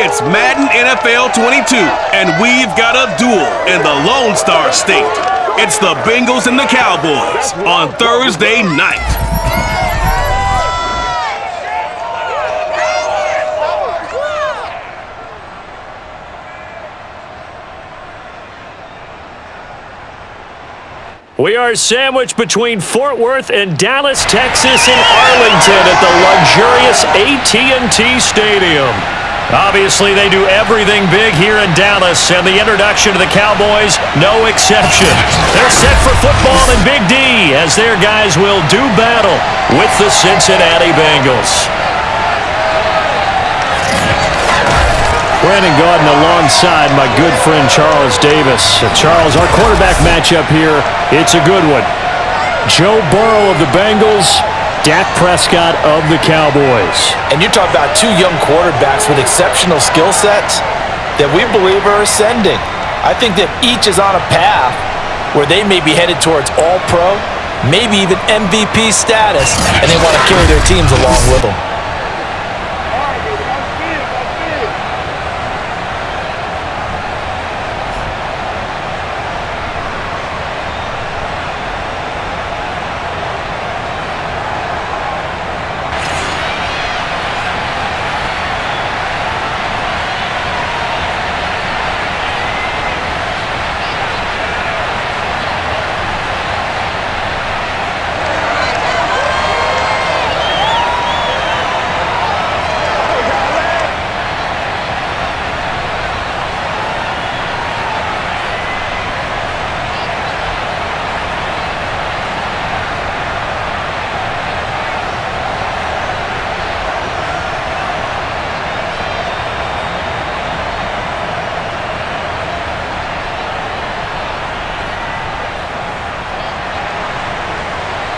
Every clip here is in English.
It's Madden NFL 22, and we've got a duel in the Lone Star State. It's the Bengals and the Cowboys on Thursday night. We are sandwiched between Fort Worth and Dallas, Texas, and Arlington at the luxurious AT&T Stadium. Obviously, they do everything big here in Dallas, and the introduction to the Cowboys, no exception. They're set for football in Big D as their guys will do battle with the Cincinnati Bengals. Brandon Gaudin alongside my good friend Charles Davis. Charles, our quarterback matchup here, it's a good one. Joe Burrow of the Bengals, Dak Prescott of the Cowboys. And you talk about two young quarterbacks with exceptional skill sets that we believe are ascending. I think that each is on a path where they may be headed towards All-Pro, maybe even MVP status, and they want to carry their teams along with them.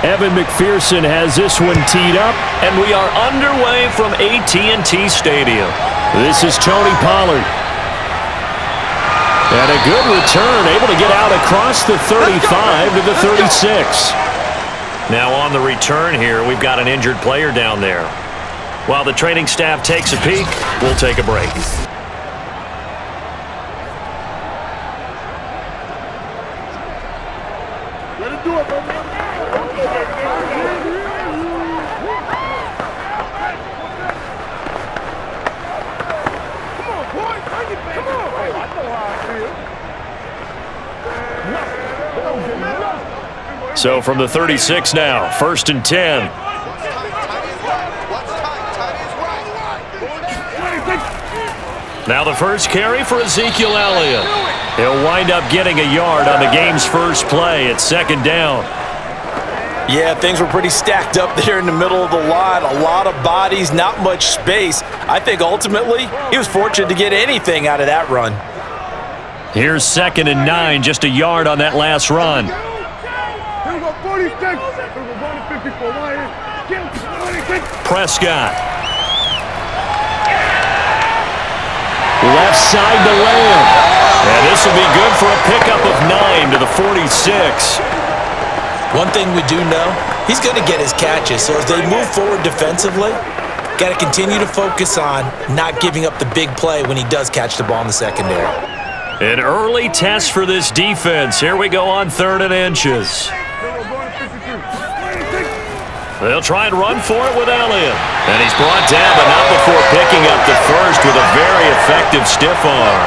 Evan McPherson has this one teed up, and we are underway from AT&T Stadium. This is Tony Pollard. And a good return, able to get out across the 35 to the 36. Now on the return here, we've got an injured player down there. While the training staff takes a peek, we'll take a break. Let it do it, baby. So from the 36 now, 1st and 10. Now the first carry for Ezekiel Elliott. He'll wind up getting a yard on the game's first play. It's 2nd down. Yeah, things were pretty stacked up there in the middle of the line. A lot of bodies, not much space. I think ultimately he was fortunate to get anything out of that run. Here's 2nd and 9, just a yard on that last run. Prescott. Left side to Lamb. And this will be good for a pickup of 9 to the 46. One thing we do know, he's going to get his catches. So as they move forward defensively, got to continue to focus on not giving up the big play when he does catch the ball in the secondary. An early test for this defense. Here we go on 3rd and inches. They'll try and run for it with Elliott. And he's brought down, but not before picking up the first with a very effective stiff arm.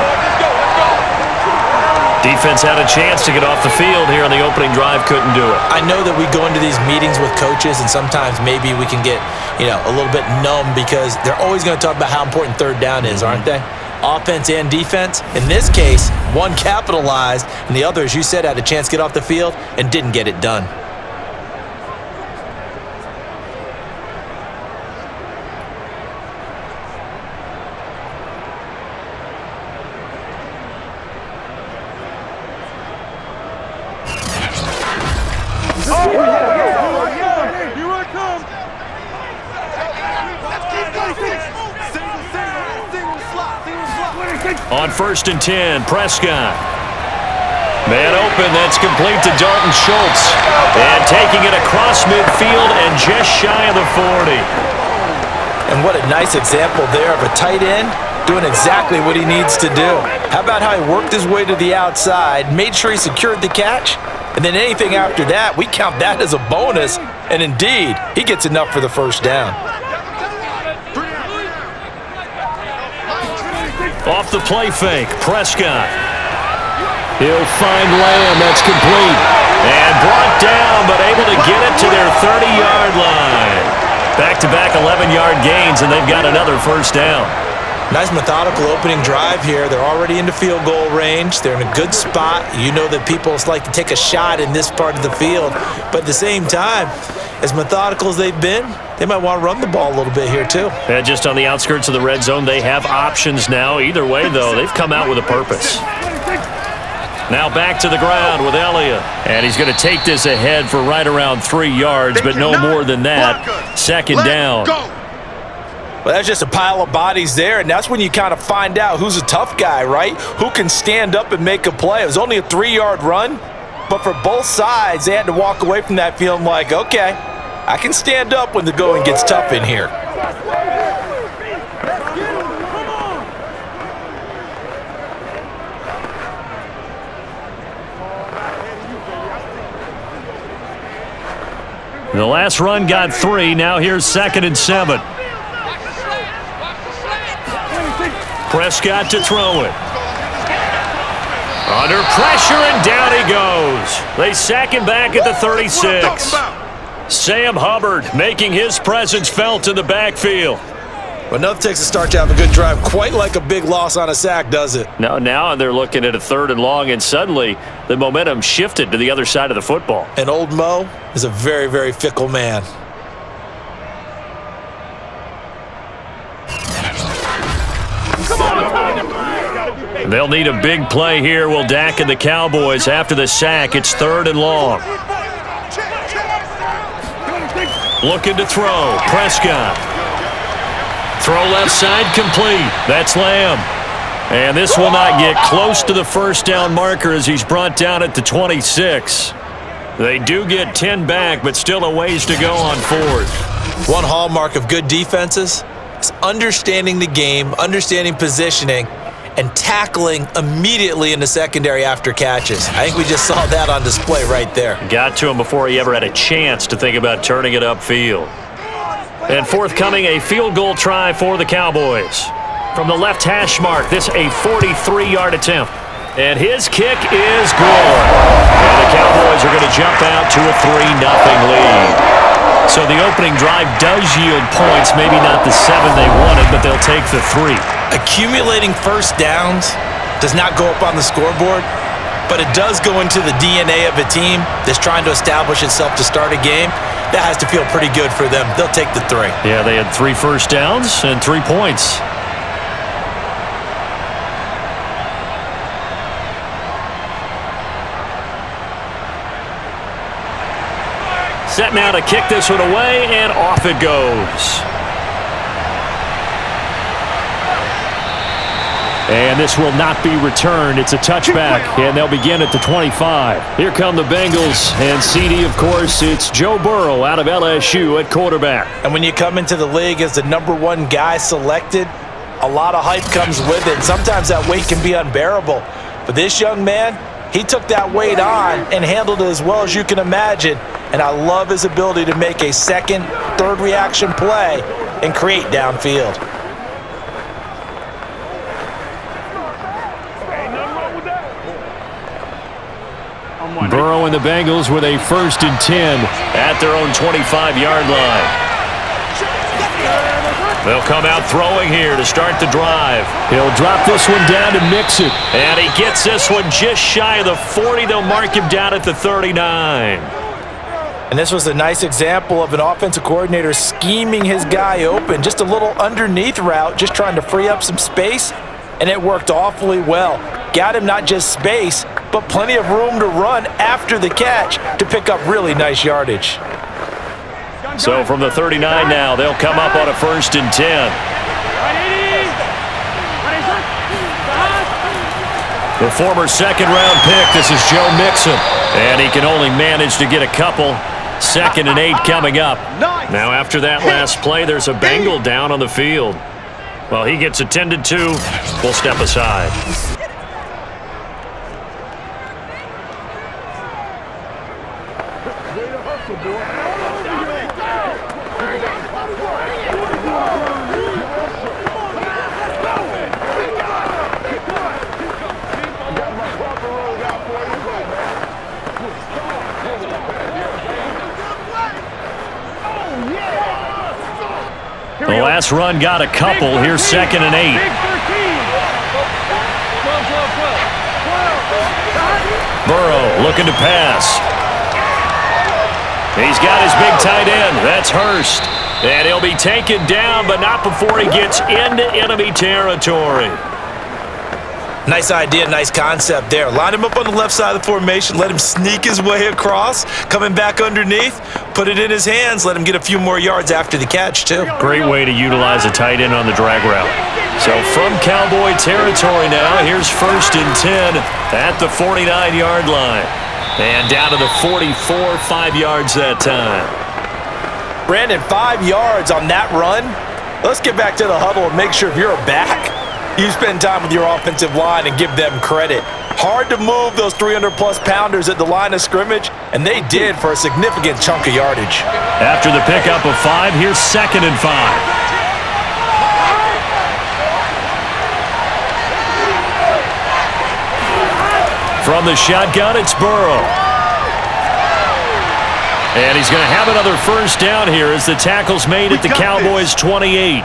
Defense had a chance to get off the field here on the opening drive, couldn't do it. I know that we go into these meetings with coaches, and sometimes maybe we can get, a little bit numb because they're always going to talk about how important 3rd down is, aren't they? Offense and defense. In this case, one capitalized, and the other, as you said, had a chance to get off the field and didn't get it done. On 1st and 10, Prescott. Man open, that's complete to Dalton Schultz. And taking it across midfield and just shy of the 40. And what a nice example there of a tight end doing exactly what he needs to do. How about how he worked his way to the outside, made sure he secured the catch, and then anything after that, we count that as a bonus, and indeed, he gets enough for the first down. Off the play fake, Prescott. He'll find Lamb, that's complete. And brought down, but able to get it to their 30-yard line. Back-to-back 11-yard gains, and they've got another first down. Nice methodical opening drive here. They're already into field goal range. They're in a good spot. You know that people like to take a shot in this part of the field. But at the same time, as methodical as they've been, they might want to run the ball a little bit here too. And just on the outskirts of the red zone, they have options now. Either way, though, they've come out with a purpose. Now back to the ground with Elliott. And he's going to take this ahead for right around 3 yards, but no more than that. Second down. Well, that's just a pile of bodies there, and that's when you kind of find out who's a tough guy, right? Who can stand up and make a play. It was only a 3-yard run, but for both sides, they had to walk away from that feeling like, okay, I can stand up when the going gets tough in here. The last run got 3. Now here's 2nd and 7. Prescott to throw it. Under pressure, and down he goes. They sack him back at the 36. Sam Hubbard making his presence felt in the backfield. Well, nothing takes a start to have a good drive quite like a big loss on a sack, does it? No, now they're looking at a 3rd and long, and suddenly the momentum shifted to the other side of the football. And old Mo is a very, very fickle man. They'll need a big play here. Will Dak and the Cowboys after the sack. It's 3rd and long. Looking to throw. Prescott. Throw left side complete. That's Lamb. And this will not get close to the first down marker as he's brought down at the 26. They do get 10 back, but still a ways to go on 4th. One hallmark of good defenses is understanding the game, understanding positioning, and tackling immediately in the secondary after catches. I think we just saw that on display right there. Got to him before he ever had a chance to think about turning it upfield. And forthcoming, a field goal try for the Cowboys. From the left hash mark, this a 43-yard attempt. And his kick is good. And the Cowboys are going to jump out to a 3-0 lead. So the opening drive does yield points, maybe not the 7 they wanted, but they'll take the 3. Accumulating first downs does not go up on the scoreboard, but it does go into the DNA of a team that's trying to establish itself to start a game. That has to feel pretty good for them. They'll take the 3. Yeah, they had 3 first downs and 3 points. Set now to kick this one away, and off it goes. And this will not be returned. It's a touchback, and they'll begin at the 25. Here come the Bengals, and CD, of course, it's Joe Burrow out of LSU at quarterback. And when you come into the league as the #1 guy selected, a lot of hype comes with it. Sometimes that weight can be unbearable. But this young man, he took that weight on and handled it as well as you can imagine. And I love his ability to make a 2nd, 3rd reaction play and create downfield. Burrow and the Bengals with a 1st and 10 at their own 25-yard line. They'll come out throwing here to start the drive. He'll drop this one down to Mixon. And he gets this one just shy of the 40. They'll mark him down at the 39. And this was a nice example of an offensive coordinator scheming his guy open. Just a little underneath route, just trying to free up some space, and it worked awfully well. Got him not just space, but plenty of room to run after the catch to pick up really nice yardage. So from the 39 now, they'll come up on a 1st and 10. The former 2nd-round pick, this is Joe Mixon. And he can only manage to get a couple. 2nd and 8 coming up. Now after that last play, there's a Bengal down on the field. Well, he gets attended to. We'll step aside. The last run got a couple. Here's 2nd and 8. Burrow looking to pass. He's got his big tight end. That's Hurst. And he'll be taken down, but not before he gets into enemy territory. Nice idea, nice concept there. Line him up on the left side of the formation, let him sneak his way across, coming back underneath, put it in his hands, let him get a few more yards after the catch, too. Great way to utilize a tight end on the drag route. So from Cowboy territory now, here's 1st and 10 at the 49-yard line. And down to the 44, 5 yards that time. Brandon, 5 yards on that run. Let's get back to the huddle and make sure if you're a back, you spend time with your offensive line and give them credit. Hard to move those 300-plus pounders at the line of scrimmage, and they did for a significant chunk of yardage. After the pickup of 5, here's 2nd and 5. From the shotgun, it's Burrow. And he's going to have another 1st down here as the tackle's made at the Cowboys' 28.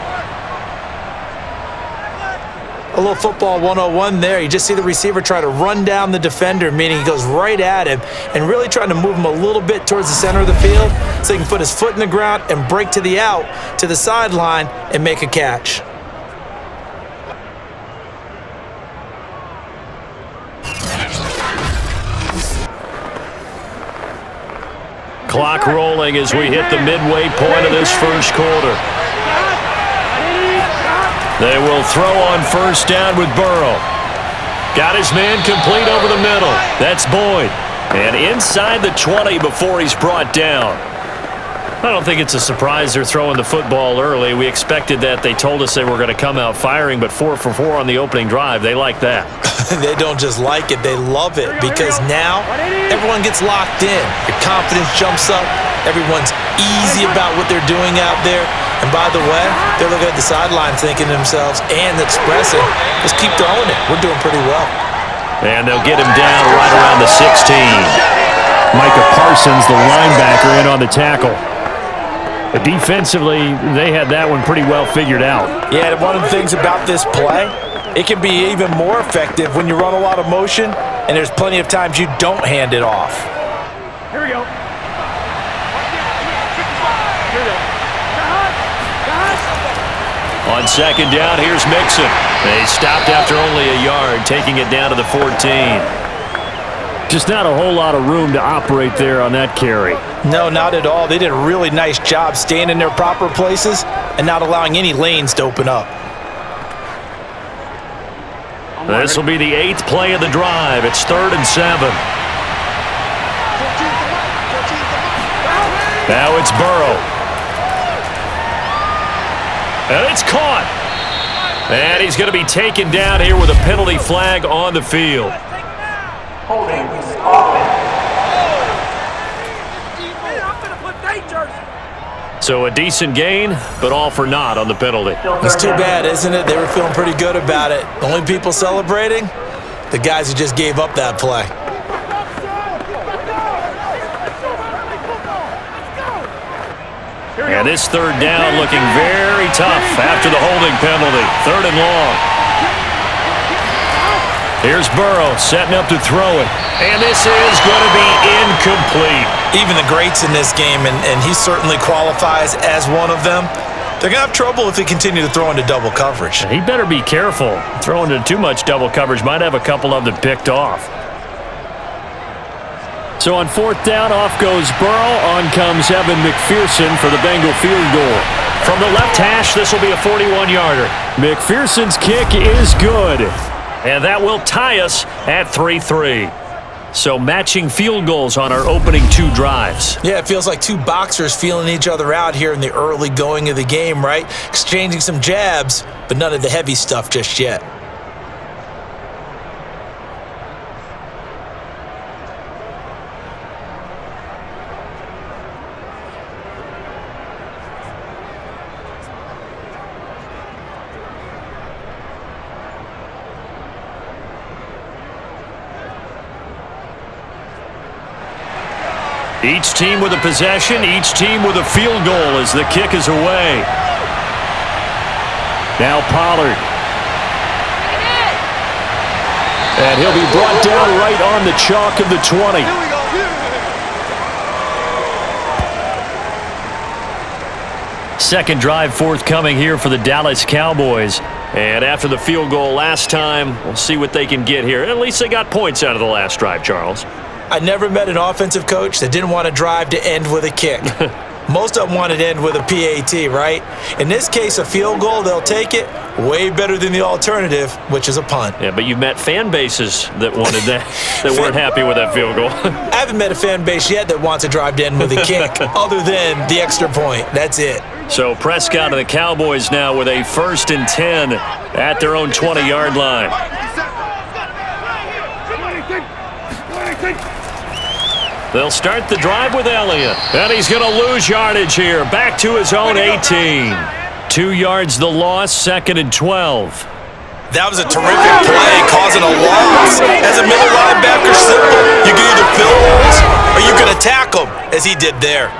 A little football 101 there. You just see the receiver try to run down the defender, meaning he goes right at him and really trying to move him a little bit towards the center of the field so he can put his foot in the ground and break to the out, to the sideline, and make a catch. Clock rolling as we hit the midway point of this 1st quarter. They will throw on 1st down with Burrow. Got his man complete over the middle. That's Boyd. And inside the 20 before he's brought down. I don't think it's a surprise they're throwing the football early. We expected that. They told us they were going to come out firing, but 4 for 4 on the opening drive. They like that. They don't just like it, they love it, because now everyone gets locked in. Your confidence jumps up. Everyone's easy about what they're doing out there. And by the way, they're looking at the sideline thinking to themselves and expressing, let's keep throwing it. We're doing pretty well. And they'll get him down right around the 16. Micah Parsons, the linebacker, in on the tackle. But defensively, they had that one pretty well figured out. Yeah, one of the things about this play, it can be even more effective when you run a lot of motion, and there's plenty of times you don't hand it off. Here we go. On 2nd down, here's Mixon. They stopped after only a yard, taking it down to the 14. Just not a whole lot of room to operate there on that carry. No, not at all. They did a really nice job staying in their proper places and not allowing any lanes to open up. This will be the 8th play of the drive. It's 3rd and 7. Now it's Burrow. And it's caught. And he's going to be taken down here with a penalty flag on the field. So a decent gain, but all for naught on the penalty. It's too bad, isn't it? They were feeling pretty good about it. The only people celebrating, the guys who just gave up that play. And this 3rd down looking very tough after the holding penalty. 3rd and long. Here's Burrow setting up to throw it. And this is going to be incomplete. Even the greats in this game, and he certainly qualifies as one of them, they're going to have trouble if they continue to throw into double coverage. He better be careful. Throwing into too much double coverage might have a couple of them picked off. So on 4th down, off goes Burrow. On comes Evan McPherson for the Bengal field goal. From the left hash, this will be a 41-yarder. McPherson's kick is good. And that will tie us at 3-3. So matching field goals on our opening 2 drives. Yeah, it feels like 2 boxers feeling each other out here in the early going of the game, right? Exchanging some jabs, but none of the heavy stuff just yet. Each team with a possession, each team with a field goal as the kick is away. Now Pollard. And he'll be brought down right on the chalk of the 20. Second drive forthcoming here for the Dallas Cowboys. And after the field goal last time, we'll see what they can get here. At least they got points out of the last drive, Charles. I never met an offensive coach that didn't want to drive to end with a kick. Most of them wanted to end with a PAT, right? In this case, a field goal, they'll take it. Way better than the alternative, which is a punt. Yeah, but you've met fan bases that wanted that, that weren't happy with that field goal. I haven't met a fan base yet that wants to drive to end with a kick, other than the extra point. That's it. So Prescott and the Cowboys now with a 1st and 10 at their own 20-yard line. They'll start the drive with Elliott. And he's going to lose yardage here. Back to his own 18. 2 yards the loss, 2nd and 12. That was a terrific play, causing a loss. As a middle linebacker, simple. You can either fill holes or you can attack them, as he did there.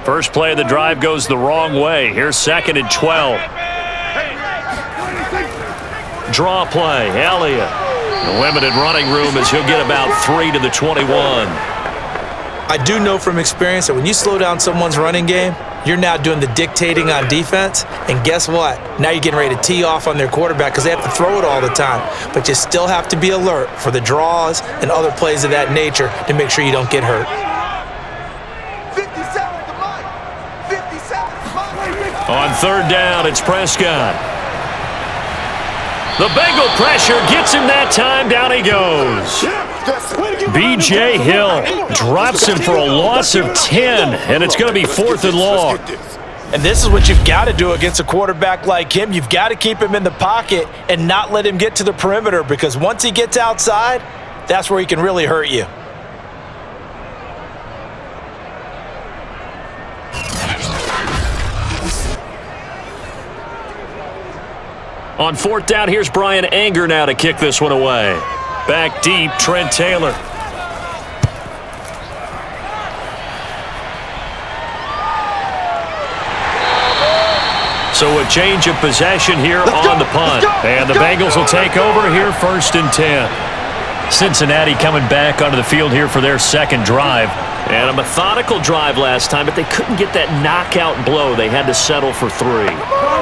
First play of the drive goes the wrong way. Here's 2nd and 12. Draw play, Elliott. The limited running room as he'll get about 3 to the 21. I do know from experience that when you slow down someone's running game, you're now doing the dictating on defense. And guess what? Now you're getting ready to tee off on their quarterback because they have to throw it all the time. But you still have to be alert for the draws and other plays of that nature to make sure you don't get hurt. On 3rd down, it's Prescott. The Bengal pressure gets him that time. Down he goes. B.J. Hill drops him for a loss of 10, and it's going to be 4th and long. And this is what you've got to do against a quarterback like him. You've got to keep him in the pocket and not let him get to the perimeter, because once he gets outside, that's where he can really hurt you. On 4th down, here's Brian Anger now to kick this one away. Back deep, Trent Taylor. So a change of possession here on the punt. And the Bengals will take over here 1st and 10. Cincinnati coming back onto the field here for their 2nd drive. And a methodical drive last time, but they couldn't get that knockout blow. They had to settle for 3.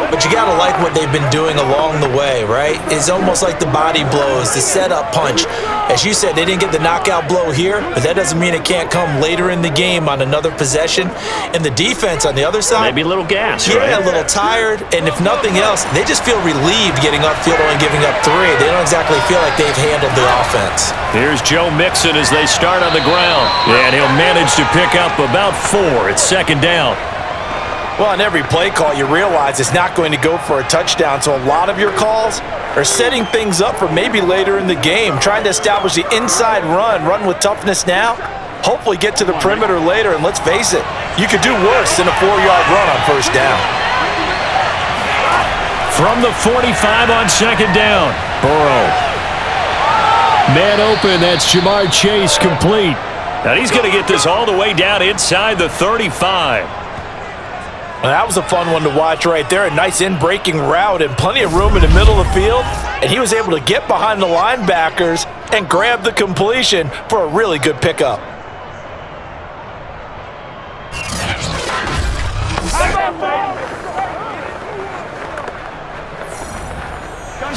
But you got to like what they've been doing along the way, right? It's almost like the body blows, the setup punch. As you said, they didn't get the knockout blow here, but that doesn't mean it can't come later in the game on another possession. And the defense on the other side, maybe a little gas, right? Yeah, a little tired. And if nothing else, they just feel relieved getting upfield only giving up 3. They don't exactly feel like they've handled the offense. Here's Joe Mixon as they start on the ground. And he'll manage to pick up about 4. It's 2nd down. Well, on every play call, you realize it's not going to go for a touchdown, so a lot of your calls are setting things up for maybe later in the game, trying to establish the inside run with toughness now, hopefully get to the perimeter later, and let's face it, you could do worse than a 4-yard run on 1st down. From the 45 on 2nd down, Burrow. Man open, that's Jamar Chase complete. And he's going to get this all the way down inside the 35. Well, that was a fun one to watch right there. A nice in-breaking route and plenty of room in the middle of the field. And he was able to get behind the linebackers and grab the completion for a really good pickup.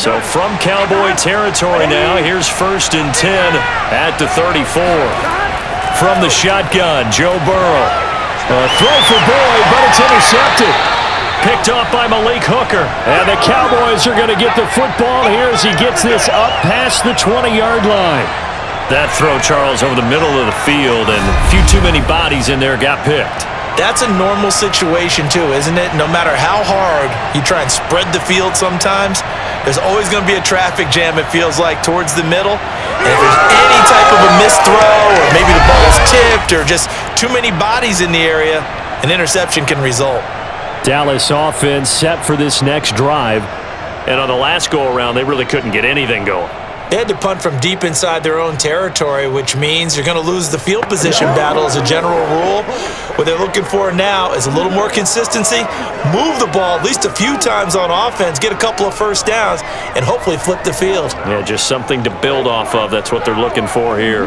So from Cowboy territory now, here's 1st and 10 at the 34. From the shotgun, Joe Burrow. A throw for Boyd, but it's intercepted. Picked off by Malik Hooker. And the Cowboys are going to get the football here as he gets this up past the 20-yard line. That throw, Charles, over the middle of the field, and a few too many bodies in there got picked. That's a normal situation too, isn't it? No matter how hard you try and spread the field sometimes, there's always going to be a traffic jam, it feels like, towards the middle. And if there's any type of a missed throw, or maybe the ball's tipped, or just too many bodies in the area, an interception can result. Dallas offense set for this next drive. And on the last go-around, they really couldn't get anything going. They had to punt from deep inside their own territory, which means you're going to lose the field position battle as a general rule. What they're looking for now is a little more consistency, move the ball at least a few times on offense, get a couple of first downs, and hopefully flip the field. Yeah, just something to build off of. That's what they're looking for here.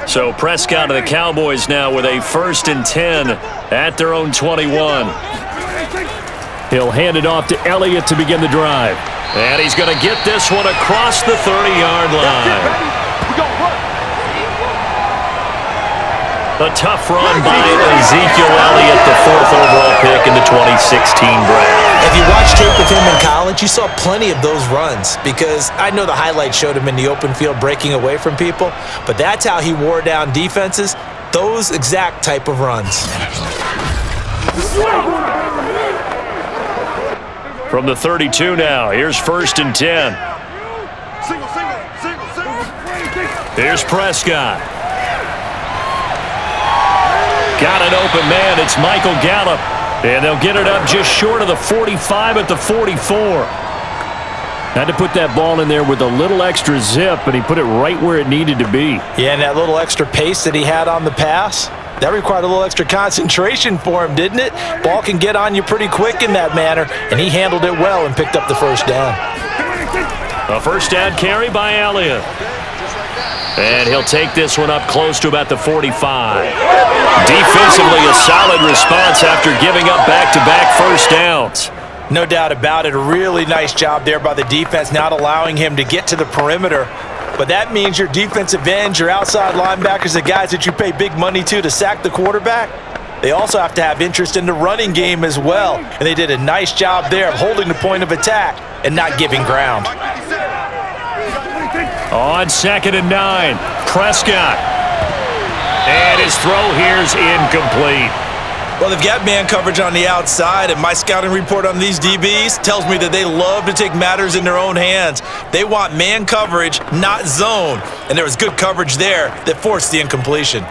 So Prescott and the Cowboys now with a 1st and 10 at their own 21. He'll hand it off to Elliott to begin the drive. And he's going to get this one across the 30-yard line. A tough run by Ezekiel Elliott, the 4th overall pick in the 2016 draft. If you watched tape of him in college, you saw plenty of those runs because I know the highlights showed him in the open field breaking away from people, but that's how he wore down defenses, those exact type of runs. From the 32 now, here's 1st and 10. Here's Prescott. Got an open man, it's Michael Gallup. And they'll get it up just short of the 45 at the 44. Had to put that ball in there with a little extra zip, and he put it right where it needed to be. Yeah, and that little extra pace that he had on the pass, that required a little extra concentration for him, didn't it? Ball can get on you pretty quick in that manner, and he handled it well and picked up the first down. A first down carry by Elliott. And he'll take this one up close to about the 45. Defensively, a solid response after giving up back-to-back first downs. No doubt about it. A really nice job there by the defense, not allowing him to get to the perimeter. But that means your defensive ends, your outside linebackers, the guys that you pay big money to sack the quarterback, they also have to have interest in the running game as well. And they did a nice job there of holding the point of attack and not giving ground. On 2nd and 9, Prescott. And his throw here's incomplete. Well, they've got man coverage on the outside, and my scouting report on these DBs tells me that they love to take matters in their own hands. They want man coverage, not zone. And there was good coverage there that forced the incompletion.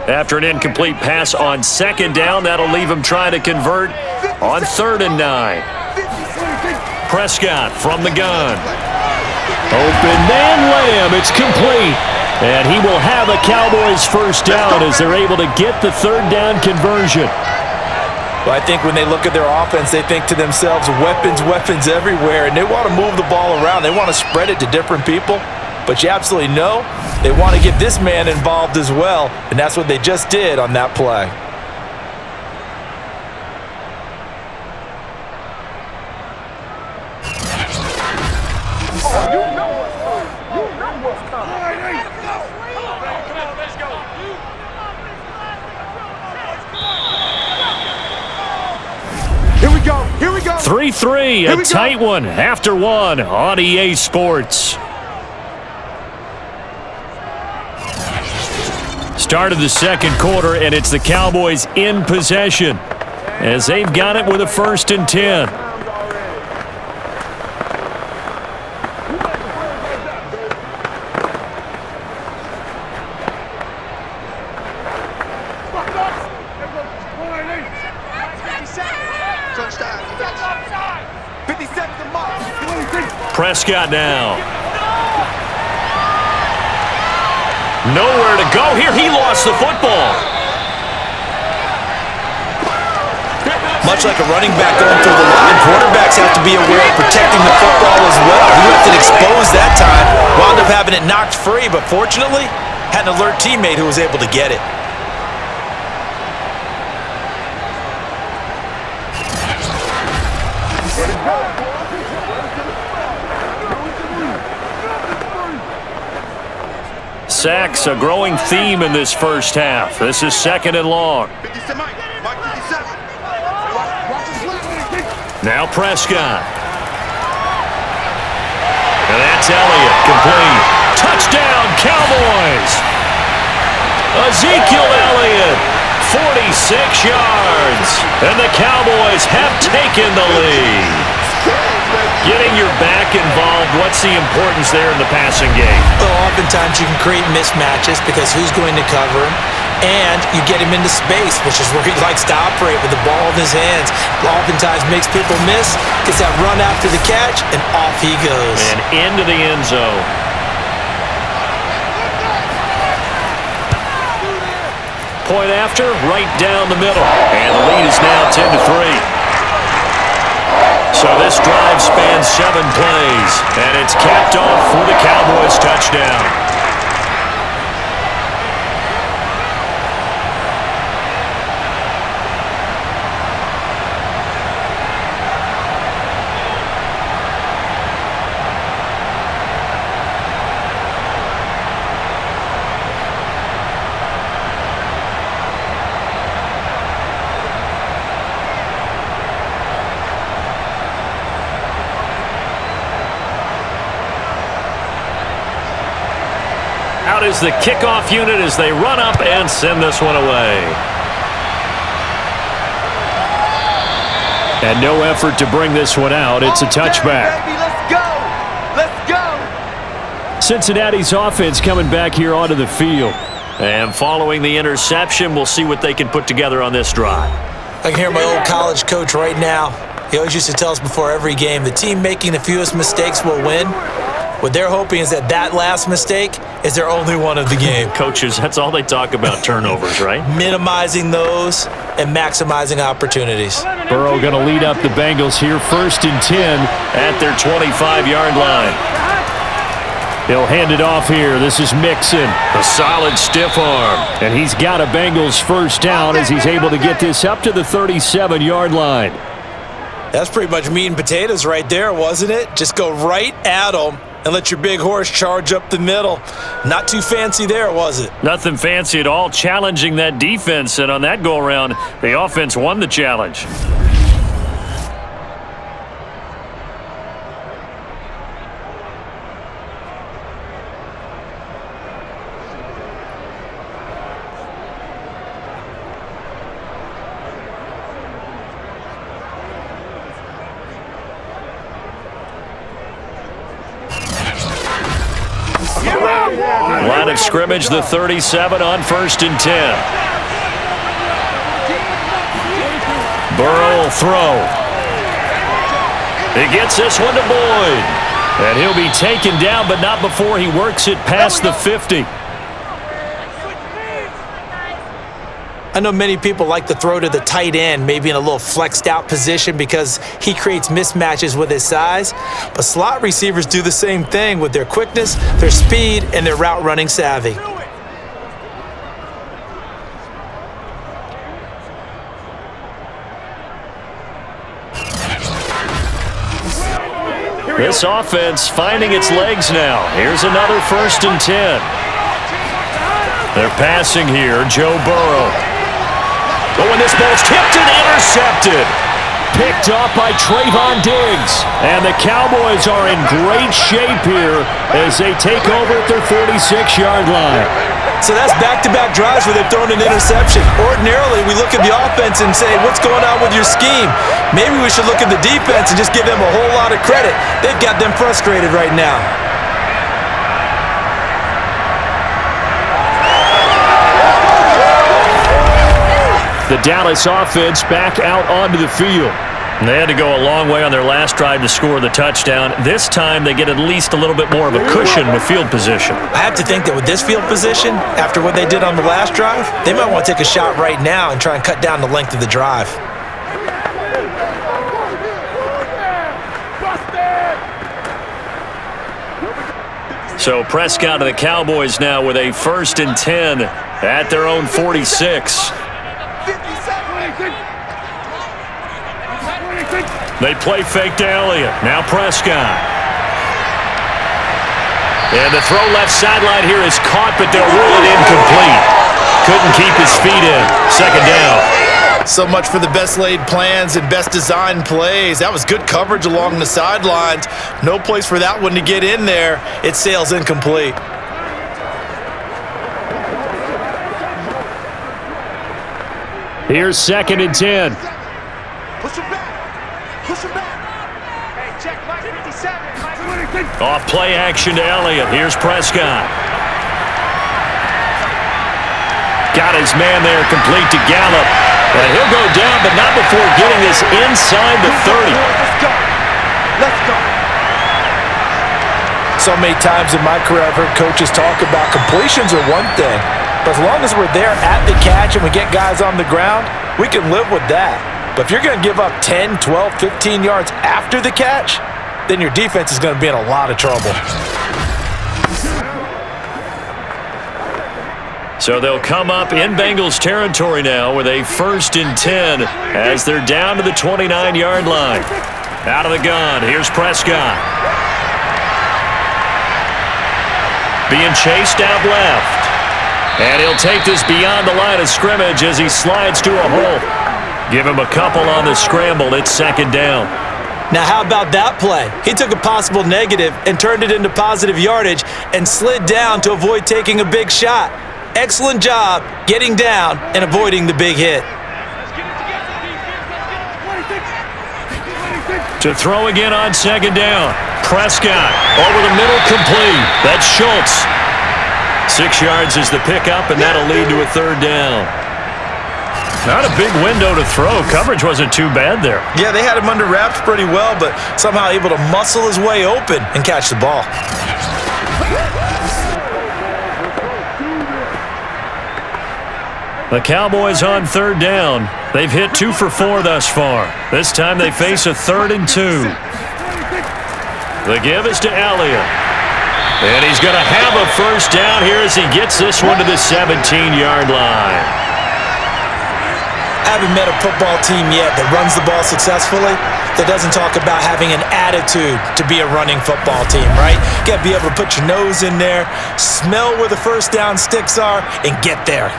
After an incomplete pass on 2nd down, that'll leave him trying to convert on 3rd and 9. Prescott from the gun. Open man Lamb, it's complete. And he will have a Cowboys first down as they're able to get the 3rd down conversion. Well, I think when they look at their offense, they think to themselves, weapons, weapons everywhere, and they want to move the ball around. They want to spread it to different people. But you absolutely know they want to get this man involved as well, and that's what they just did on that play. Here we go. 3-3, a tight one after one on EA Sports. Start of the 2nd quarter, and it's the Cowboys in possession as they've got it with a 1st and 10. Prescott now. Nowhere to go here. He lost the football. Much like a running back going through the line, quarterbacks have to be aware of protecting the football as well. He left it exposed that time, wound up having it knocked free, but fortunately, had an alert teammate who was able to get it. Sacks, a growing theme in this first half. This is 2nd and long. Now Prescott. And that's Elliott, complete. Touchdown, Cowboys! Ezekiel Elliott, 46 yards. And the Cowboys have taken the lead. Getting your back involved, what's the importance there in the passing game? Well, oftentimes you can create mismatches because who's going to cover him, and you get him into space, which is where he likes to operate with the ball in his hands. Oftentimes makes people miss, gets that run after the catch, and off he goes. And into the end zone. Point after, right down the middle. And the lead is now 10-3. So this drive spans 7 plays, and it's capped off for the Cowboys touchdown. Out is the kickoff unit as they run up and send this one away. And no effort to bring this one out. It's a touchback. Baby, let's go. Let's go. Cincinnati's offense coming back here onto the field. And following the interception, we'll see what they can put together on this drive. I can hear my old college coach right now. He always used to tell us before every game, the team making the fewest mistakes will win. What they're hoping is that last mistake is their only one of the game. Coaches, that's all they talk about, turnovers, right? Minimizing those and maximizing opportunities. Burrow going to lead up the Bengals here, 1st and 10 at their 25-yard line. He'll hand it off here. This is Mixon. A solid stiff arm. And he's got a Bengals first down as he's able to get this up to the 37-yard line. That's pretty much meat and potatoes right there, wasn't it? Just go right at them and let your big horse charge up the middle. Not too fancy there, was it? Nothing fancy at all, challenging that defense. And on that go-around, the offense won the challenge. Line of scrimmage, the 37 on 1st and 10. Burrow will throw. He gets this one to Boyd. And he'll be taken down, but not before he works it past the 50. I know many people like to throw to the tight end, maybe in a little flexed out position because he creates mismatches with his size. But slot receivers do the same thing with their quickness, their speed, and their route running savvy. This offense finding its legs now. Here's another 1st and 10. They're passing here, Joe Burrow. But when this ball's tipped and intercepted. Picked off by Trayvon Diggs. And the Cowboys are in great shape here as they take over at their 46-yard line. So that's back-to-back drives where they've thrown an interception. Ordinarily, we look at the offense and say, what's going on with your scheme? Maybe we should look at the defense and just give them a whole lot of credit. They've got them frustrated right now. The Dallas offense back out onto the field. And they had to go a long way on their last drive to score the touchdown. This time they get at least a little bit more of a cushion with field position. I have to think that with this field position, after what they did on the last drive, they might want to take a shot right now and try and cut down the length of the drive. So Prescott of the Cowboys now with a 1st and 10 at their own 46. They play fake to Elliott. Now Prescott. And the throw left sideline here is caught, but they'll rule it incomplete. Couldn't keep his feet in. Second down. So much for the best laid plans and best designed plays. That was good coverage along the sidelines. No place for that one to get in there. It sails incomplete. Here's 2nd and 10. Push him back. Push him back. Hey, check Mike 57. Off play action to Elliott. Here's Prescott. Got his man there, complete to Gallup. And he'll go down, but not before getting this inside the 30. Let's go. Let's go. So many times in my career, I've heard coaches talk about completions are one thing, but as long as we're there at the catch and we get guys on the ground, we can live with that. But if you're going to give up 10, 12, 15 yards after the catch, then your defense is going to be in a lot of trouble. So they'll come up in Bengals territory now with a 1st and 10 as they're down to the 29-yard line. Out of the gun, here's Prescott. Being chased out left. And he'll take this beyond the line of scrimmage as he slides to a hole. Give him a couple on the scramble. It's 2nd down. Now, how about that play? He took a possible negative and turned it into positive yardage and slid down to avoid taking a big shot. Excellent job getting down and avoiding the big hit. To throw again on 2nd down. Prescott over the middle, complete. That's Schultz. 6 yards is the pickup, and that'll lead to a 3rd down. Not a big window to throw. Coverage wasn't too bad there. Yeah, they had him under wraps pretty well, but somehow able to muscle his way open and catch the ball. The Cowboys on 3rd down. They've hit 2 for 4 thus far. This time they face a 3rd and 2. The give is to Elliott. And he's going to have a 1st down here as he gets this one to the 17-yard line. I haven't met a football team yet that runs the ball successfully that doesn't talk about having an attitude to be a running football team, right? You got to be able to put your nose in there, smell where the 1st down sticks are, and get there.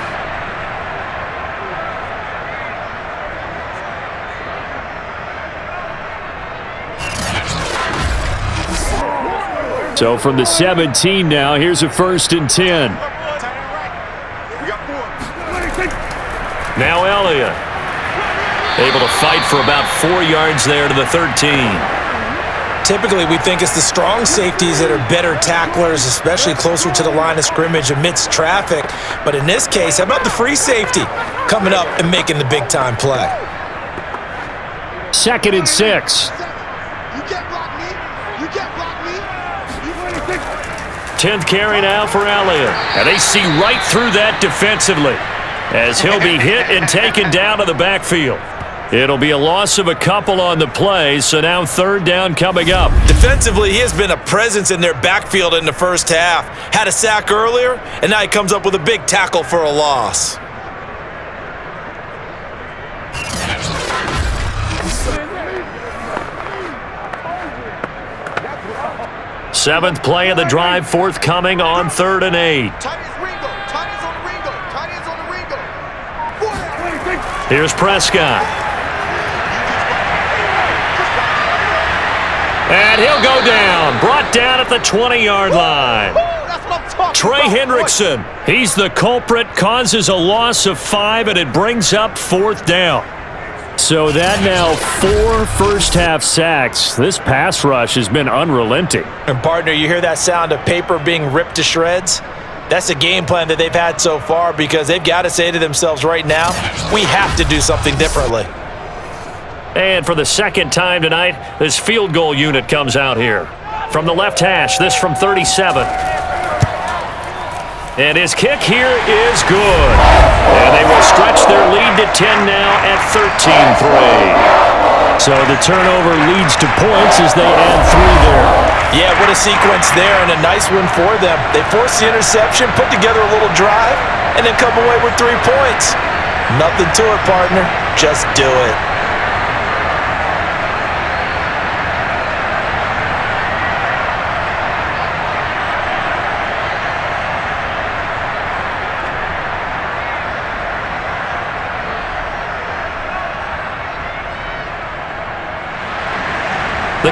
So from the 17 now, here's a 1st and 10. Now Elliott. Able to fight for about 4 yards there to the 13. Typically, we think it's the strong safeties that are better tacklers, especially closer to the line of scrimmage amidst traffic. But in this case, how about the free safety coming up and making the big-time play? 2nd and 6. You can't block me. You can't block me. 10th carry now for Elliott. And they see right through that defensively as he'll be hit and taken down to the backfield. It'll be a loss of a couple on the play, so now 3rd down coming up. Defensively, he has been a presence in their backfield in the first half. Had a sack earlier, and now he comes up with a big tackle for a loss. Seventh play of the drive, forthcoming on 3rd and 8. Tight ends Ringo. Tight ends on the Ringo. Tight ends on the Ringo. Here's Prescott. And he'll go down. Brought down at the 20-yard line. That's what I'm talking Trey about. Hendrickson. He's the culprit, causes a loss of 5, and it brings up 4th down. So that now 4 first-half sacks. This pass rush has been unrelenting. And partner, you hear that sound of paper being ripped to shreds? That's the game plan that they've had so far because they've got to say to themselves right now, we have to do something differently. And for the 2nd time tonight, this field goal unit comes out here. From the left hash, this from 37. And his kick here is good. And they will stretch their lead to 10 now at 13-3. So the turnover leads to points as they add 3 there. Yeah, what a sequence there and a nice one for them. They forced the interception, put together a little drive, and then come away with 3 points. Nothing to it, partner. Just do it.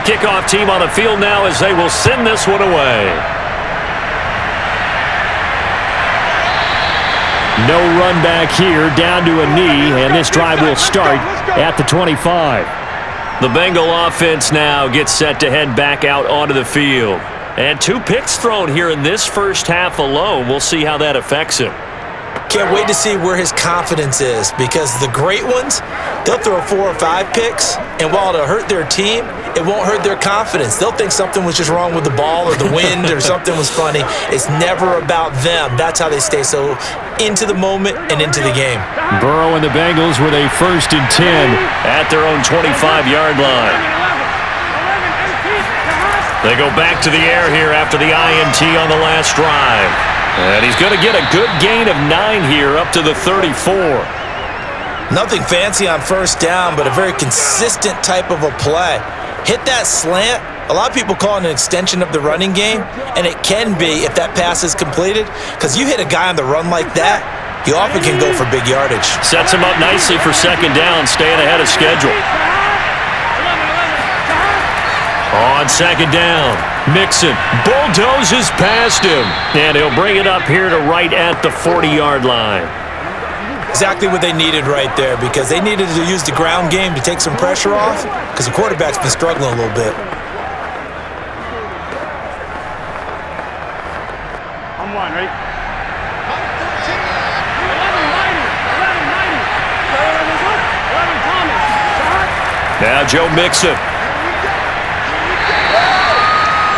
kickoff team on the field now as they will send this one away. No run back here, down to a knee, and this drive will start at the 25. The Bengal offense now gets set to head back out onto the field. And 2 picks thrown here in this first half alone. We'll see how that affects him. Can't wait to see where his confidence is, because the great ones, they'll throw 4 or 5 picks, and while it'll hurt their team, it won't hurt their confidence. They'll think something was just wrong with the ball or the wind or something was funny. It's never about them. That's how they stay so into the moment and into the game. Burrow and the Bengals with a 1st and 10 at their own 25-yard line. They go back to the air here after the INT on the last drive. And he's going to get a good gain of 9 here up to the 34. Nothing fancy on 1st down, but a very consistent type of a play. Hit that slant. A lot of people call it an extension of the running game, and it can be if that pass is completed, because you hit a guy on the run like that, you often can go for big yardage. Sets him up nicely for 2nd down, staying ahead of schedule. On 2nd down, Mixon bulldozes past him, and he'll bring it up here to right at the 40-yard line. Exactly what they needed right there, because they needed to use the ground game to take some pressure off, because the quarterback's been struggling a little bit. I'm one, ready? Now Joe Mixon.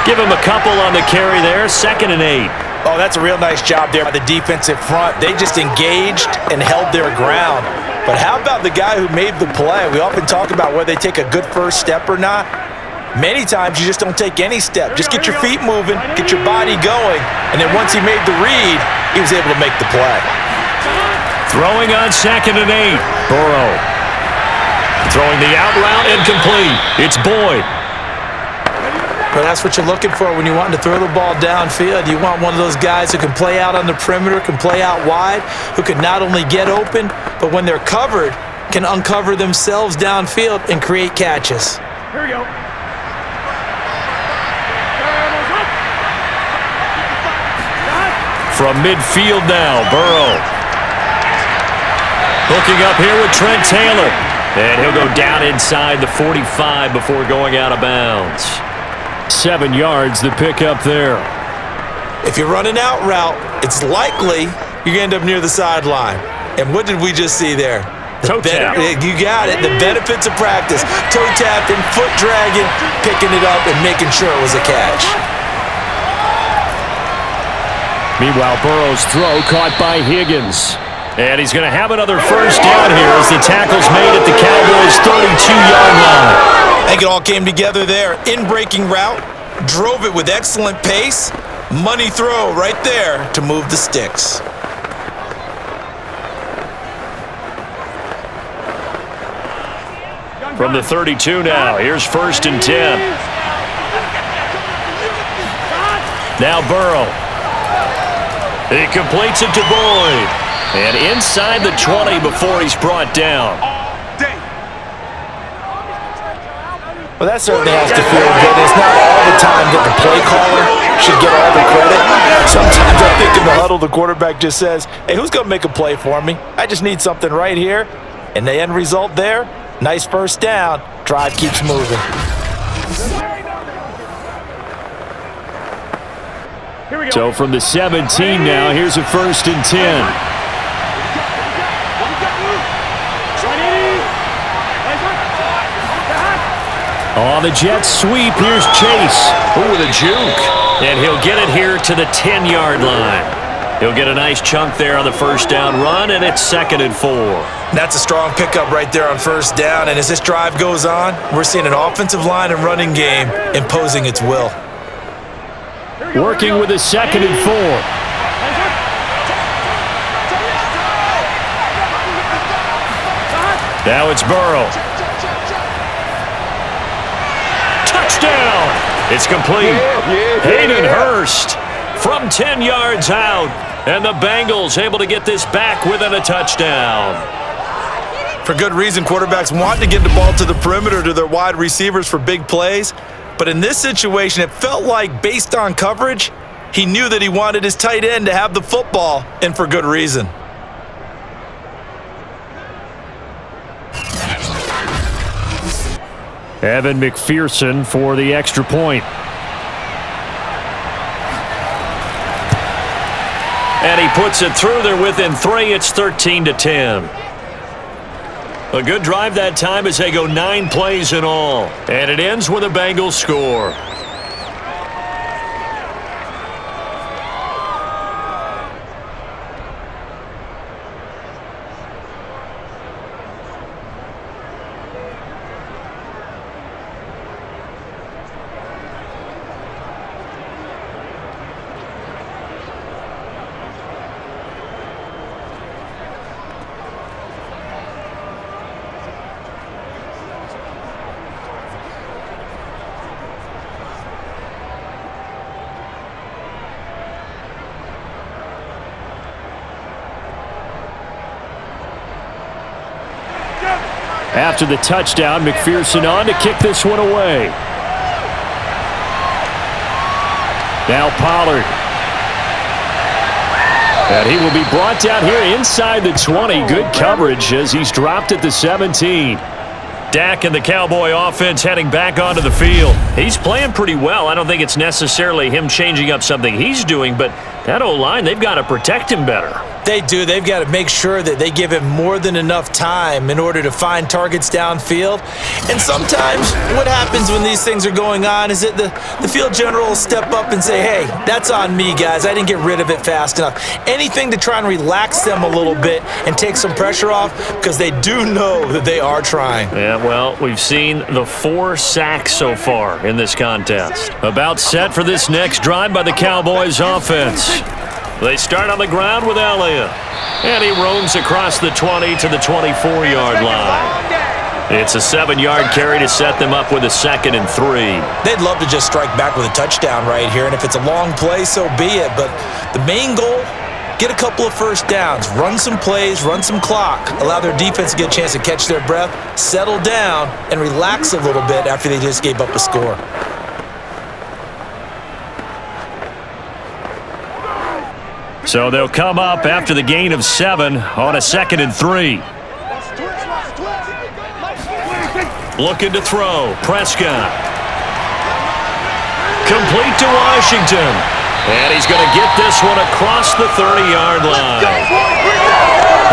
Give him a couple on the carry there, 2nd and 8. Oh, that's a real nice job there by the defensive front. They just engaged and held their ground. But how about the guy who made the play? We often talk about whether they take a good first step or not. Many times you just don't take any step. Just get your feet moving, get your body going, and then once he made the read, he was able to make the play. Throwing on 2nd and 8. Burrow. Throwing the out route incomplete. It's Boyd. But that's what you're looking for when you want to throw the ball downfield. You want one of those guys who can play out on the perimeter, can play out wide, who can not only get open, but when they're covered, can uncover themselves downfield and create catches. Here we go. From midfield now, Burrow. Hooking up here with Trent Taylor. And he'll go down inside the 45 before going out of bounds. 7 yards, the pickup there. If you're running out route, it's likely you're going to end up near the sideline. And what did we just see there? Toe tap. You got it. The benefits of practice. Toe tapping, foot dragging, picking it up, and making sure it was a catch. Meanwhile, Burrow's throw caught by Higgins. And he's going to have another 1st down here as the tackle's made at the Cowboys' 32-yard line. I think it all came together there. In-breaking route, drove it with excellent pace. Money throw right there to move the sticks. From the 32 now, here's 1st and 10. Now Burrow. He completes it to Boyd. And inside the 20 before he's brought down. Well, that certainly has to feel good. It's not all the time that the play caller should get all the credit. Sometimes I think in the huddle, the quarterback just says, hey, who's going to make a play for me? I just need something right here. And the end result there, nice 1st down. Drive keeps moving. Here we go. So from the 17 now, here's a 1st and 10. On the Jets sweep, here's Chase. Ooh, with a juke. And he'll get it here to the 10-yard line. He'll get a nice chunk there on the 1st down run, and it's 2nd and 4. That's a strong pickup right there on 1st down. And as this drive goes on, we're seeing an offensive line and running game imposing its will. Working with a 2nd and 4. Now it's Burrow. Touchdown! It's complete. Hayden Hurst from 10 yards out. And the Bengals able to get this back within a touchdown. For good reason, quarterbacks want to get the ball to the perimeter to their wide receivers for big plays. But in this situation, it felt like, based on coverage, he knew that he wanted his tight end to have the football, and for good reason. Evan McPherson for the extra point. And he puts it through. They're within 3. It's 13-10. A good drive that time as they go 9 plays in all. And it ends with a Bengals score. After the touchdown, McPherson on to kick this one away. Now Pollard. And he will be brought down here inside the 20. Good coverage as he's dropped at the 17. Dak and the Cowboy offense heading back onto the field. He's playing pretty well. I don't think it's necessarily him changing up something he's doing, but that O-line, they've got to protect him better. They do. They've got to make sure that they give him more than enough time in order to find targets downfield. And sometimes what happens when these things are going on is that the field general will step up and say, hey, that's on me, guys. I didn't get rid of it fast enough. Anything to try and relax them a little bit and take some pressure off because they do know that they are trying. Yeah, well, we've seen the 4 sacks so far in this contest. About set for this next drive by the Cowboys offense. They start on the ground with Elliott. And he roams across the 20 to the 24-yard line. It's a 7-yard carry to set them up with a 2nd and 3. They'd love to just strike back with a touchdown right here, and if it's a long play, so be it. But the main goal, get a couple of first downs, run some plays, run some clock, allow their defense to get a chance to catch their breath, settle down, and relax a little bit after they just gave up a score. So they'll come up after the gain of 7 on a 2nd and 3. Looking to throw. Prescott. Complete to Washington. And he's going to get this one across the 30-yard line.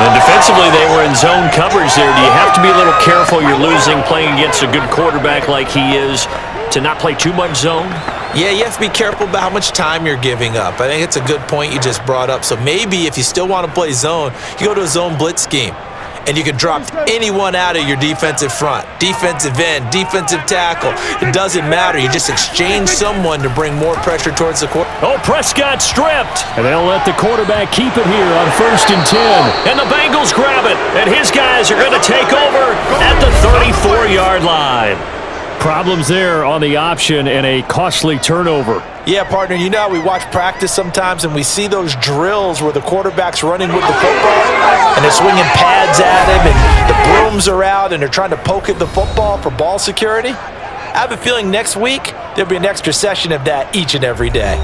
And defensively, they were in zone coverage there. Do you have to be a little careful? You're losing playing against a good quarterback like he is to not play too much zone? Yeah, you have to be careful about how much time you're giving up. I think it's a good point you just brought up. So maybe if you still want to play zone, you go to a zone blitz scheme. And you can drop anyone out of your defensive front. Defensive end, defensive tackle. It doesn't matter. You just exchange someone to bring more pressure towards the quarterback. Oh, Prescott stripped. And they'll let the quarterback keep it here on 1st and 10. And the Bengals grab it. And his guys are going to take over at the 34-yard line. Problems there on the option and a costly turnover. Yeah, partner, you know how we watch practice sometimes and we see those drills where the quarterback's running with the football and they're swinging pads at him and the brooms are out and they're trying to poke at the football for ball security? I have a feeling next week there'll be an extra session of that each and every day.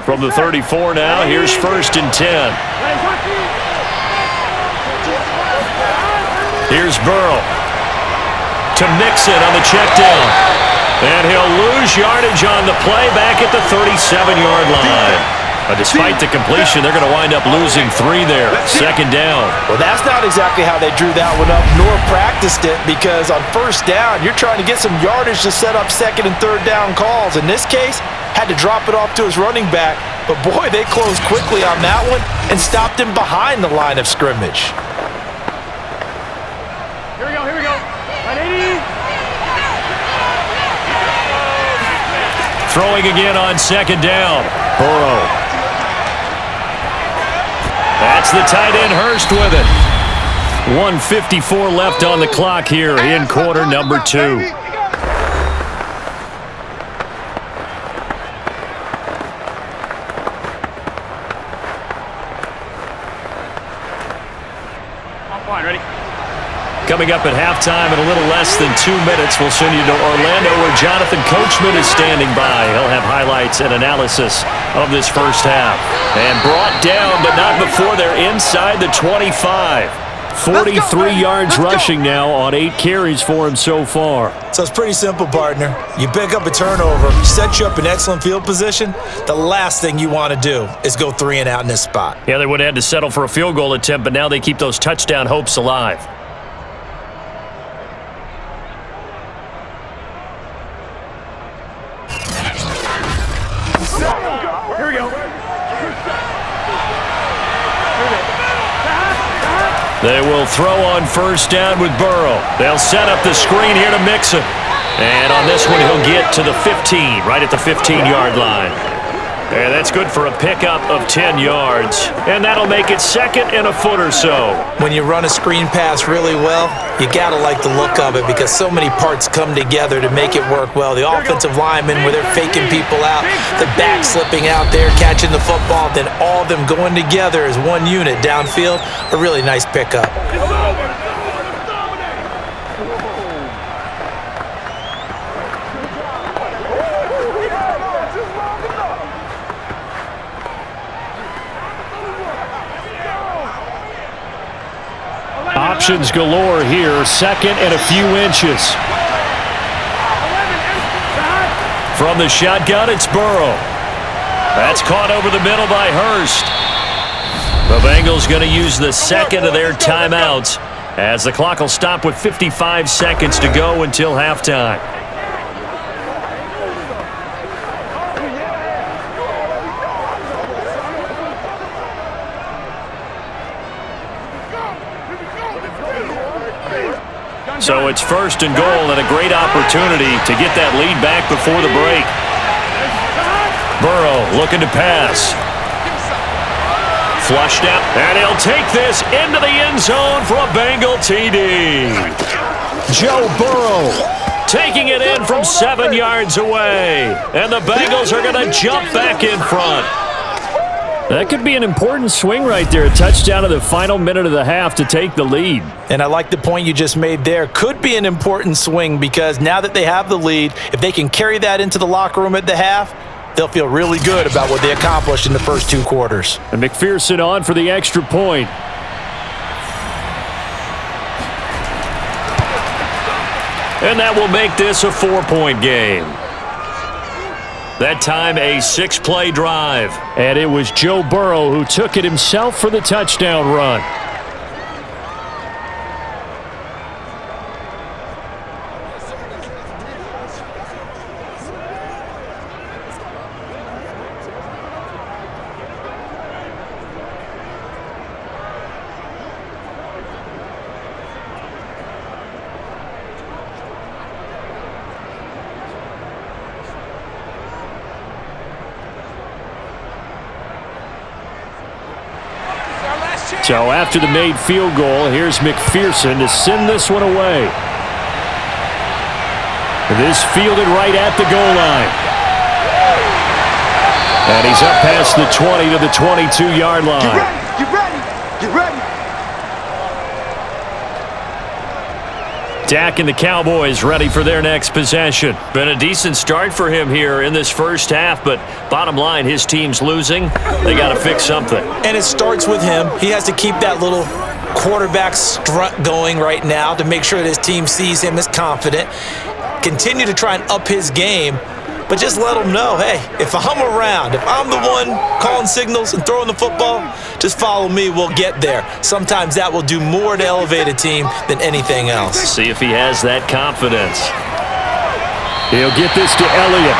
From the 34 now, here's 1st and 10. Here's Burrow to Mixon on the check down. And he'll lose yardage on the play back at the 37-yard line. Despite the completion, they're going to wind up losing 3 there. 2nd down. Well, that's not exactly how they drew that one up, nor practiced it, because on 1st down, you're trying to get some yardage to set up 2nd and 3rd down calls. In this case, had to drop it off to his running back, but boy, they closed quickly on that one and stopped him behind the line of scrimmage. Here we go. 180. Throwing again on 2nd down. Burrow. That's the tight end, Hurst, with it. 1:54 left on the clock here in quarter number 2. Coming up at halftime in a little less than 2 minutes, we'll send you to Orlando where Jonathan Coachman is standing by. He'll have highlights and analysis of this first half. And brought down, but not before they're inside the 25. 43 yards rushing now on 8 carries for him so far. So it's pretty simple, partner. You pick up a turnover, set you up in excellent field position. The last thing you want to do is go 3 and out in this spot. Yeah, they would have had to settle for a field goal attempt, but now they keep those touchdown hopes alive. They will throw on first down with Burrow. They'll set up the screen here to Mixon. And on this one, he'll get to the 15, right at the 15-yard line. And that's good for a pickup of 10 yards. And that'll make it second and a foot or so. When you run a screen pass really well, you got to like the look of it because so many parts come together to make it work well. The offensive linemen, where they're faking people out, the back slipping out there, catching the football, then all of them going together as one unit downfield. A really nice pickup. Options galore here, second and a few inches. From the shotgun, it's Burrow. That's caught over the middle by Hurst. The Bengals going to use the second of their timeouts as the clock will stop with 55 seconds to go until halftime. So it's first and goal and a great opportunity to get that lead back before the break. Burrow looking to pass. Flushed out, and he'll take this into the end zone for a Bengal TD. Joe Burrow taking it in from 7 yards away. And the Bengals are going to jump back in front. That could be an important swing right there. A touchdown in the final minute of the half to take the lead. And I like the point you just made there. Could be an important swing because now that they have the lead, if they can carry that into the locker room at the half, they'll feel really good about what they accomplished in the first 2 quarters. And McPherson on for the extra point. And that will make this a 4-point game. That time a 6-play drive. And it was Joe Burrow who took it himself for the touchdown run. So after the made field goal, here's McPherson to send this one away. This fielded right at the goal line. And he's up past the 20 to the 22-yard line. Get ready! Get ready! Dak and the Cowboys ready for their next possession. Been a decent start for him here in this first half, but bottom line, his team's losing. They got to fix something. And it starts with him. He has to keep that little quarterback strut going right now to make sure that his team sees him as confident. Continue to try and up his game, but just let him know, hey, if I'm around, if I'm the one calling signals and throwing the football, just follow me, we'll get there. Sometimes that will do more to elevate a team than anything else. See if he has that confidence. He'll get this to Elliott.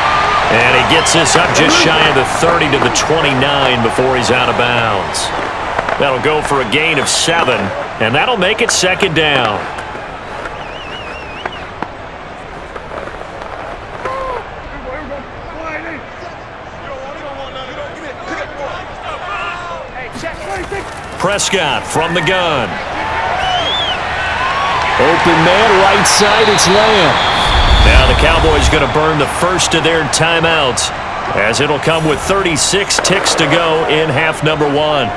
And he gets this up just shy of the 30 to the 29 before he's out of bounds. That'll go for a gain of 7, and that'll make it second down. Prescott from the gun. Open man, right side, it's Lamb. Now the Cowboys going to burn the first of their timeouts, as it'll come with 36 ticks to go in half number one.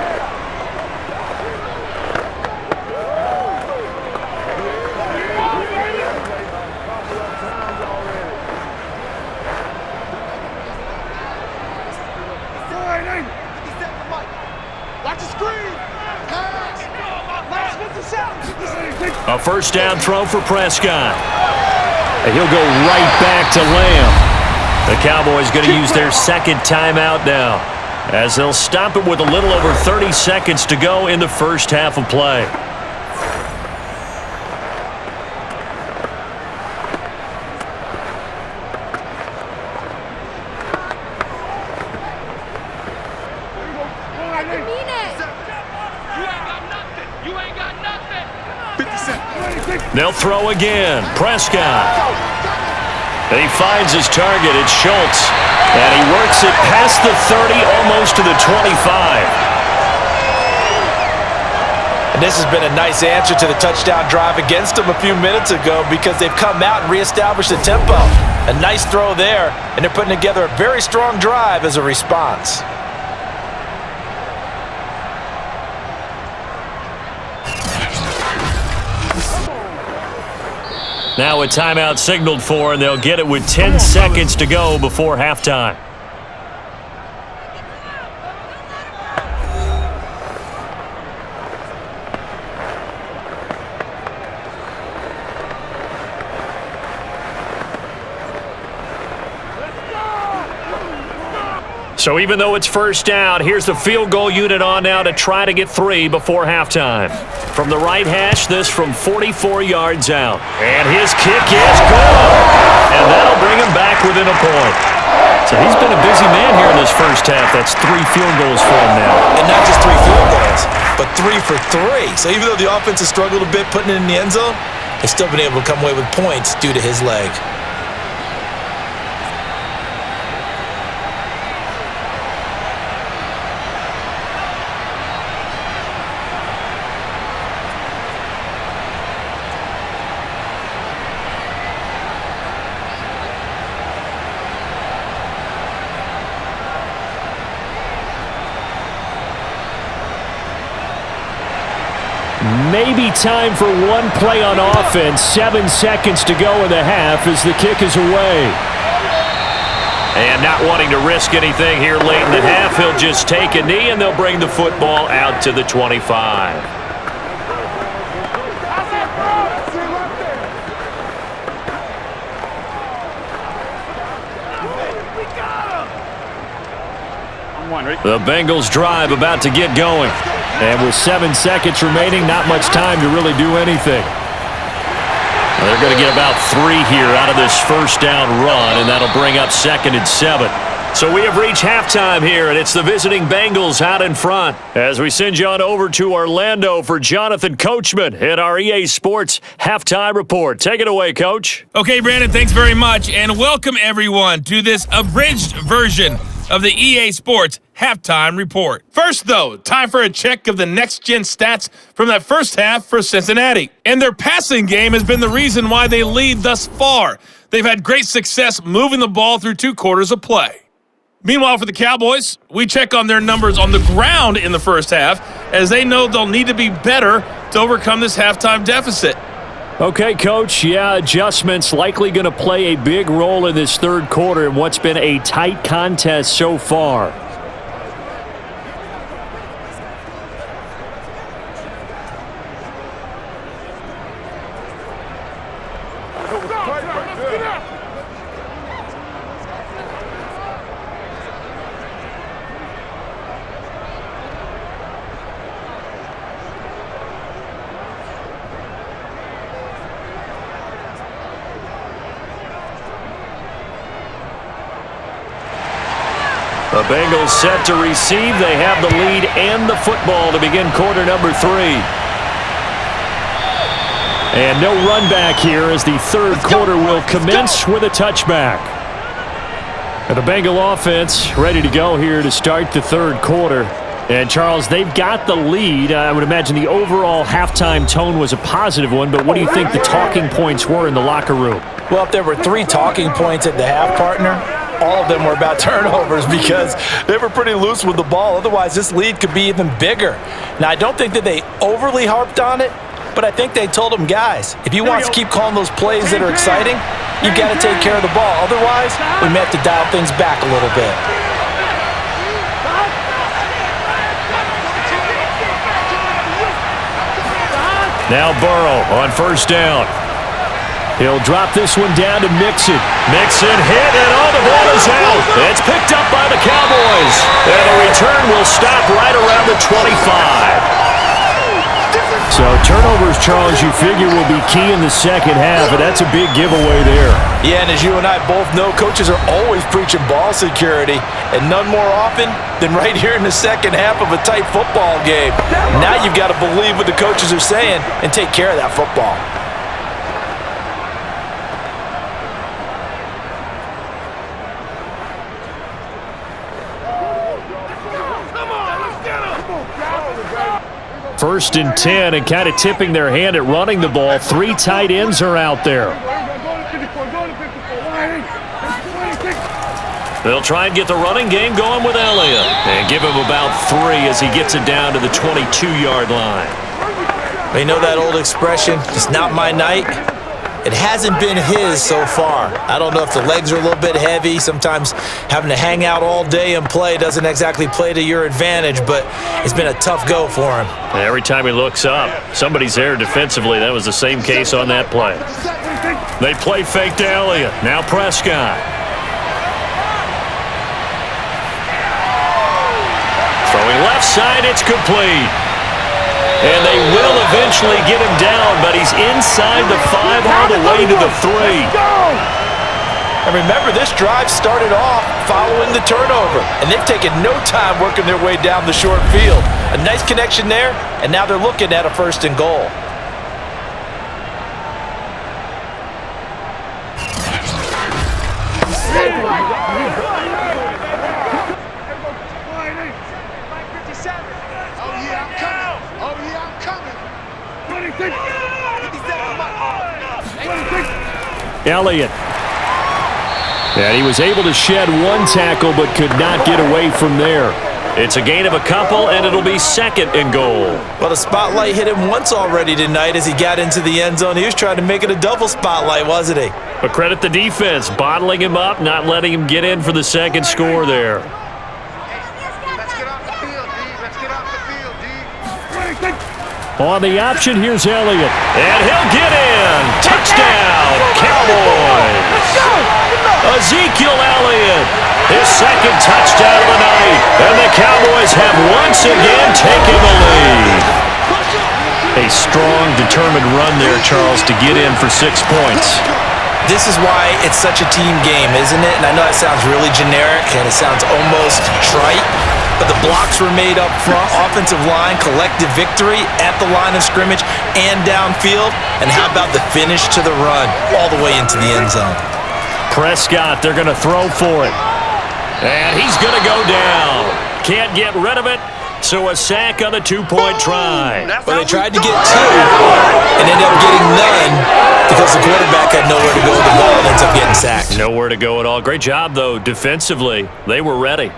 A first down throw for Prescott. And he'll go right back to Lamb. The Cowboys going to use their second timeout now, as they'll stop it with a little over 30 seconds to go in the first half of play. They'll throw again. Prescott. And he finds his target. It's Schultz. And he works it past the 30, almost to the 25. And this has been a nice answer to the touchdown drive against them a few minutes ago, because they've come out and reestablished the tempo. A nice throw there, and they're putting together a very strong drive as a response. Now a timeout signaled for, and they'll get it with 10 seconds to go before halftime. So even though it's first down, here's the field goal unit on now to try to get 3 before halftime. From the right hash, this from 44 yards out. And his kick is good. And that'll bring him back within a point. So he's been a busy man here in this first half. That's 3 field goals for him now. And not just 3 field goals, but 3 for 3. So even though the offense has struggled a bit putting it in the end zone, they've still been able to come away with points due to his leg. Maybe time for one play on offense. 7 seconds to go in the half as the kick is away. And not wanting to risk anything here late in the half, he'll just take a knee, and they'll bring the football out to the 25. The Bengals drive about to get going. And with 7 seconds remaining, not much time to really do anything. They're going to get about 3 here out of this first down run, and that'll bring up 2nd and 7. So we have reached halftime here, and it's the visiting Bengals out in front. As we send you on over to Orlando for Jonathan Coachman at our EA Sports Halftime Report. Take it away, Coach. Okay, Brandon, thanks very much, and welcome everyone to this abridged version of the EA Sports Halftime Report. First, though, time for a check of the next-gen stats from that first half for Cincinnati. And their passing game has been the reason why they lead thus far. They've had great success moving the ball through 2 quarters of play. Meanwhile, for the Cowboys, we check on their numbers on the ground in the first half, as they know they'll need to be better to overcome this halftime deficit. Okay, Coach, adjustments likely going to play a big role in this third quarter in what's been a tight contest so far. The Bengals set to receive. They have the lead and the football to begin quarter number 3. And no run back here as the third quarter will commence with a touchback. And the Bengal offense ready to go here to start the third quarter. And, Charles, they've got the lead. I would imagine the overall halftime tone was a positive one, but what do you think the talking points were in the locker room? Well, if there were 3 talking points at the half, partner, all of them were about turnovers because they were pretty loose with the ball. Otherwise, this lead could be even bigger. Now, I don't think that they overly harped on it, but I think they told them, guys, if you want to keep calling those plays that are exciting, you've got to take care of the ball. Otherwise, we may have to dial things back a little bit. Now Burrow on first down. He'll drop this one down to Mixon. Mixon hit, and the ball is out. It's picked up by the Cowboys. And the return will stop right around the 25. So turnovers, Charles, you figure will be key in the second half, and that's a big giveaway there. Yeah, and as you and I both know, coaches are always preaching ball security, and none more often than right here in the second half of a tight football game. Now you've got to believe what the coaches are saying and take care of that football. First and 10, and kind of tipping their hand at running the ball. 3 tight ends are out there. They'll try and get the running game going with Elliott and give him about 3 as he gets it down to the 22-yard line. You know that old expression, it's not my night? It hasn't been his so far. I don't know if the legs are a little bit heavy. Sometimes having to hang out all day and play doesn't exactly play to your advantage, but it's been a tough go for him. And every time he looks up, somebody's there defensively. That was the same case on that play. They play fake to Elliott. Now Prescott. Throwing left side, it's complete. And they will eventually get him down, but he's inside the 5 all the way to the 3. And remember, this drive started off following the turnover, and they've taken no time working their way down the short field. A nice connection there, and now they're looking at a 1st and goal. Elliott. And he was able to shed 1 tackle but could not get away from there. It's a gain of a couple, and it'll be 2nd and goal. Well, the spotlight hit him once already tonight as he got into the end zone. He was trying to make it a double spotlight, wasn't he? But credit the defense, bottling him up, not letting him get in for the 2nd score there. Let's get off the field, D. Let's get off the field, D. On the option, here's Elliott. And he'll get in. Touchdown, Cowboys. Ezekiel Elliott, his 2nd touchdown of the night. And the Cowboys have once again taken the lead. A strong, determined run there, Charles, to get in for 6 points. This is why it's such a team game, isn't it? And I know that sounds really generic and it sounds almost trite, but the blocks were made up front, offensive line, collective victory at the line of scrimmage and downfield. And how about the finish to the run all the way into the end zone? Prescott, they're going to throw for it. And he's going to go down. Can't get rid of it. So a sack on the 2-point try. Well, they tried to get 2 and ended up getting none because the quarterback had nowhere to go with the ball and ends up getting sacked. Nowhere to go at all. Great job, though, defensively. They were ready.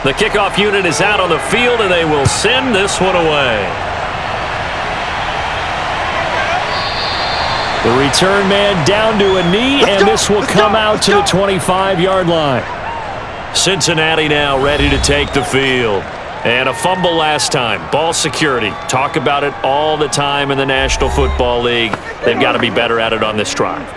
The kickoff unit is out on the field, and they will send this one away. The return man down to a knee, and this will come out to the 25-yard line. Cincinnati now ready to take the field. And a fumble last time. Ball security. Talk about it all the time in the National Football League. They've got to be better at it on this drive.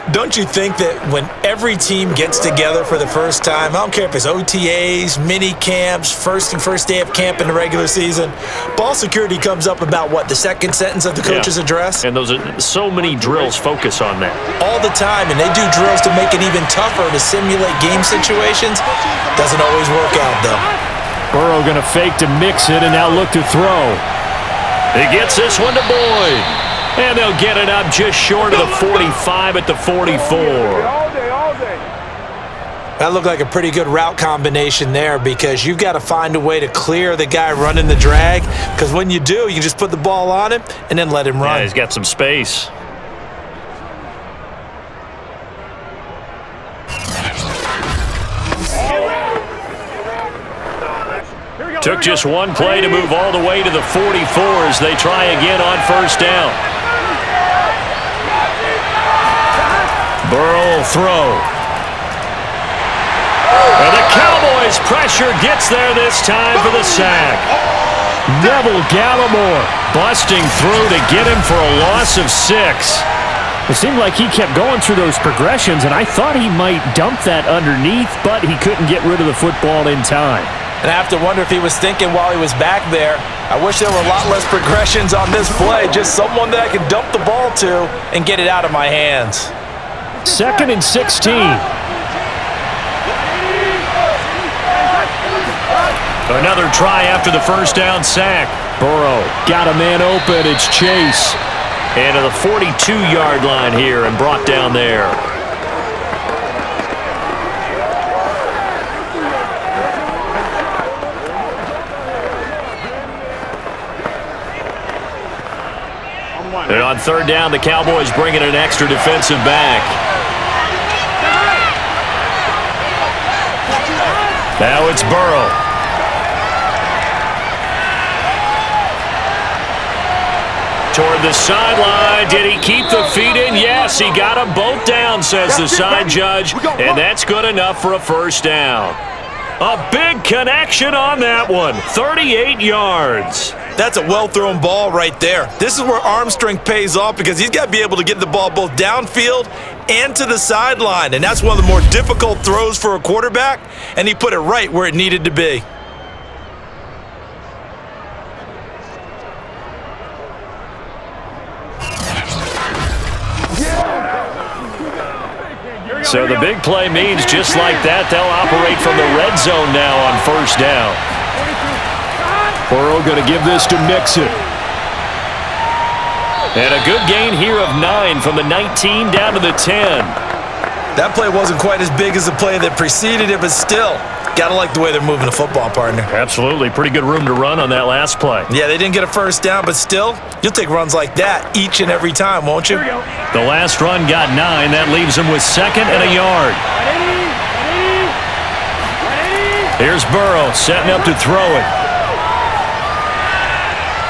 Don't you think that when every team gets together for the first time, I don't care if it's OTAs, mini camps, first day of camp in the regular season, ball security comes up about what, the second sentence of the coach's address? And those are so many drills focus on that. All the time, and they do drills to make it even tougher to simulate game situations. Doesn't always work out, though. Burrow going to fake to mix it and now look to throw. He gets this one to Boyd. And they'll get it up just short of the 45 at the 44. That looked like a pretty good route combination there because you've got to find a way to clear the guy running the drag, because when you do, you can just put the ball on him and then let him run. Yeah, he's got some space. Took just one play to move all the way to the 44 as they try again on first down. Burrow will throw. And the Cowboys pressure gets there this time for the sack. Neville Gallimore busting through to get him for a loss of 6. It seemed like he kept going through those progressions, and I thought he might dump that underneath, but he couldn't get rid of the football in time. And I have to wonder if he was thinking while he was back there, I wish there were a lot less progressions on this play, just someone that I can dump the ball to and get it out of my hands. 2nd and 16. Another try after the first down sack. Burrow got a man open. It's Chase. And to the 42-yard line here and brought down there. And on third down, the Cowboys bring in an extra defensive back. Now it's Burrow. Toward the sideline. Did he keep the feet in? Yes, he got them both down, says the side judge. And that's good enough for a first down. A big connection on that one. 38 yards. That's a well-thrown ball right there. This is where arm strength pays off because he's got to be able to get the ball both downfield and to the sideline. And that's one of the more difficult throws for a quarterback, and he put it right where it needed to be. So the big play means just like that, they'll operate from the red zone now on first down. Burrow going to give this to Mixon. And a good gain here of 9 from the 19 down to the 10. That play wasn't quite as big as the play that preceded it, but still, got to like the way they're moving the football, partner. Absolutely. Pretty good room to run on that last play. Yeah, they didn't get a first down, but still, you'll take runs like that each and every time, won't you? The last run got 9. That leaves him with 2nd and a yard. Here's Burrow setting up to throw it.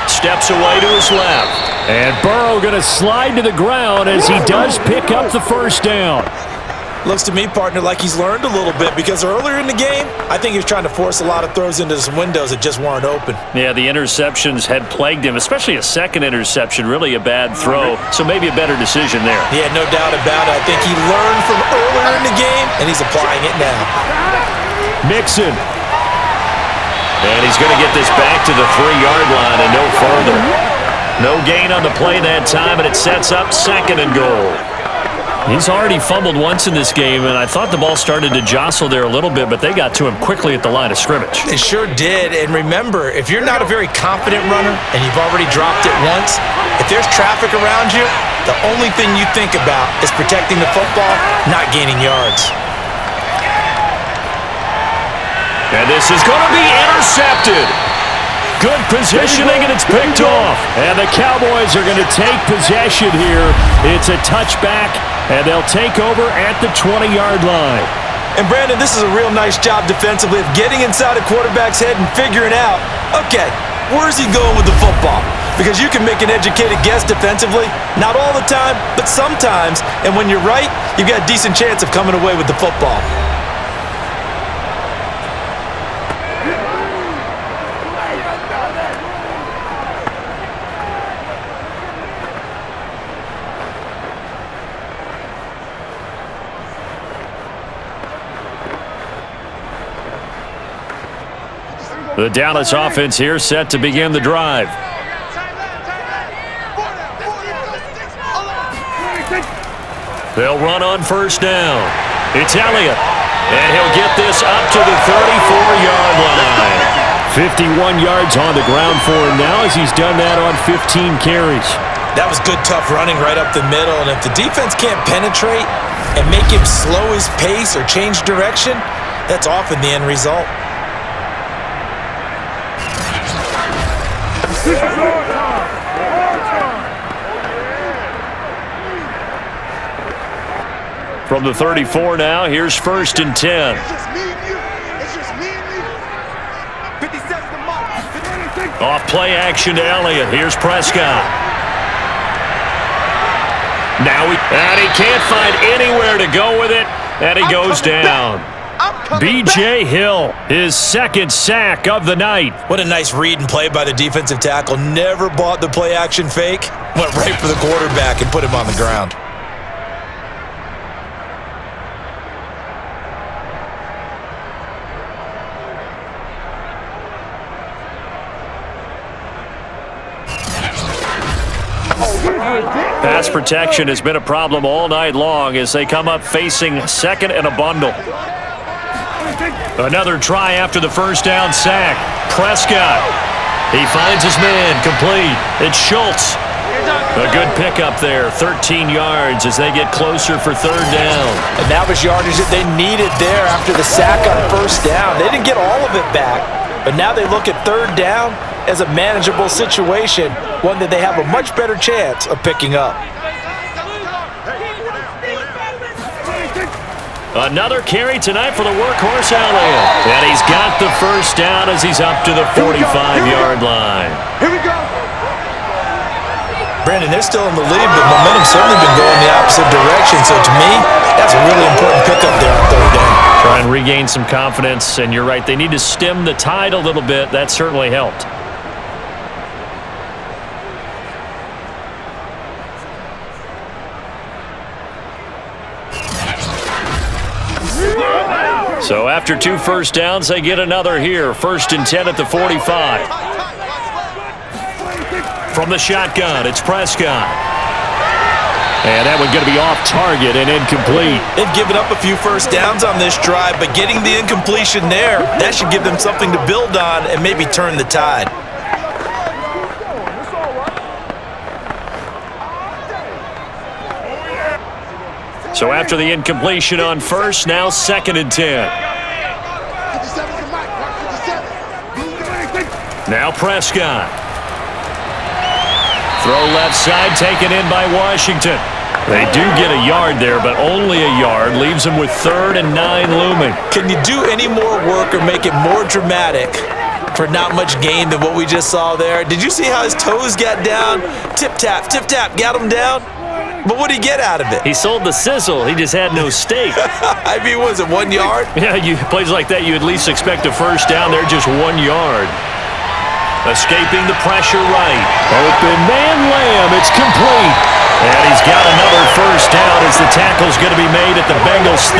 Steps away to his left. And Burrow going to slide to the ground as he does pick up the first down. Looks to me, partner, like he's learned a little bit because earlier in the game, I think he was trying to force a lot of throws into some windows that just weren't open. Yeah, the interceptions had plagued him, especially a second interception, really a bad throw, so maybe a better decision there. Yeah, no doubt about it. I think he learned from earlier in the game, and he's applying it now. Mixon. And he's going to get this back to the 3-yard line and no further. No gain on the play that time, and it sets up 2nd and goal. He's already fumbled once in this game, and I thought the ball started to jostle there a little bit, but they got to him quickly at the line of scrimmage. They sure did, and remember, if you're not a very confident runner and you've already dropped it once, if there's traffic around you, the only thing you think about is protecting the football, not gaining yards. And this is going to be intercepted. Good positioning, and it's picked off. And the Cowboys are going to take possession here. It's a touchback, and they'll take over at the 20-yard line. And, Brandon, this is a real nice job defensively of getting inside a quarterback's head and figuring out, okay, where's he going with the football? Because you can make an educated guess defensively, not all the time, but sometimes. And when you're right, you've got a decent chance of coming away with the football. The Dallas offense here set to begin the drive. They'll run on first down. It's Elliott. And he'll get this up to the 34-yard line. 51 yards on the ground for him now as he's done that on 15 carries. That was good, tough running right up the middle. And if the defense can't penetrate and make him slow his pace or change direction, that's often the end result. From the 34 now, here's 1st and 10. It's just me and you. It's just me and you. 57 the mark. Off play action to Elliott. Here's Prescott. Now he can't find anywhere to go with it, and he goes down. B.J. Hill, his 2nd sack of the night. What a nice read and play by the defensive tackle. Never bought the play action fake. Went right for the quarterback and put him on the ground. Pass protection has been a problem all night long as they come up facing 2nd and a bundle. Another try after the first down sack. Prescott. He finds his man complete. It's Schultz. A good pickup there. 13 yards as they get closer for 3rd down. And that was yardage that they needed there after the sack on 1st down. They didn't get all of it back, but now they look at 3rd down as a manageable situation, one that they have a much better chance of picking up. Another carry tonight for the workhorse Elliott. And he's got the 1st down as he's up to the 45-yard line. Here we go. Brandon, they're still in the lead, but momentum's certainly been going the opposite direction. So to me, that's a really important pickup there on 3rd down. Try and regain some confidence, and you're right. They need to stem the tide a little bit. That certainly helped. So after 2 1st downs, they get another here. 1st and 10 at the 45. From the shotgun, it's Prescott. And that one going to be off target and incomplete. They've given up a few 1st downs on this drive, but getting the incompletion there, that should give them something to build on and maybe turn the tide. So after the incompletion on 1st, now 2nd and 10. Now Prescott. Throw left side, taken in by Washington. They do get a yard there, but only a yard. Leaves them with 3rd and 9 looming. Can you do any more work or make it more dramatic for not much gain than what we just saw there? Did you see how his toes got down? Tip-tap, got him down. But what did he get out of it? He sold the sizzle. He just had no steak. I mean, was it 1 yard? Yeah, plays like that, you at least expect a 1st down. They're just 1 yard. Escaping the pressure right. Open man Lamb. It's complete. And he's got another 1st down as the tackle's going to be made at the Bengals 30.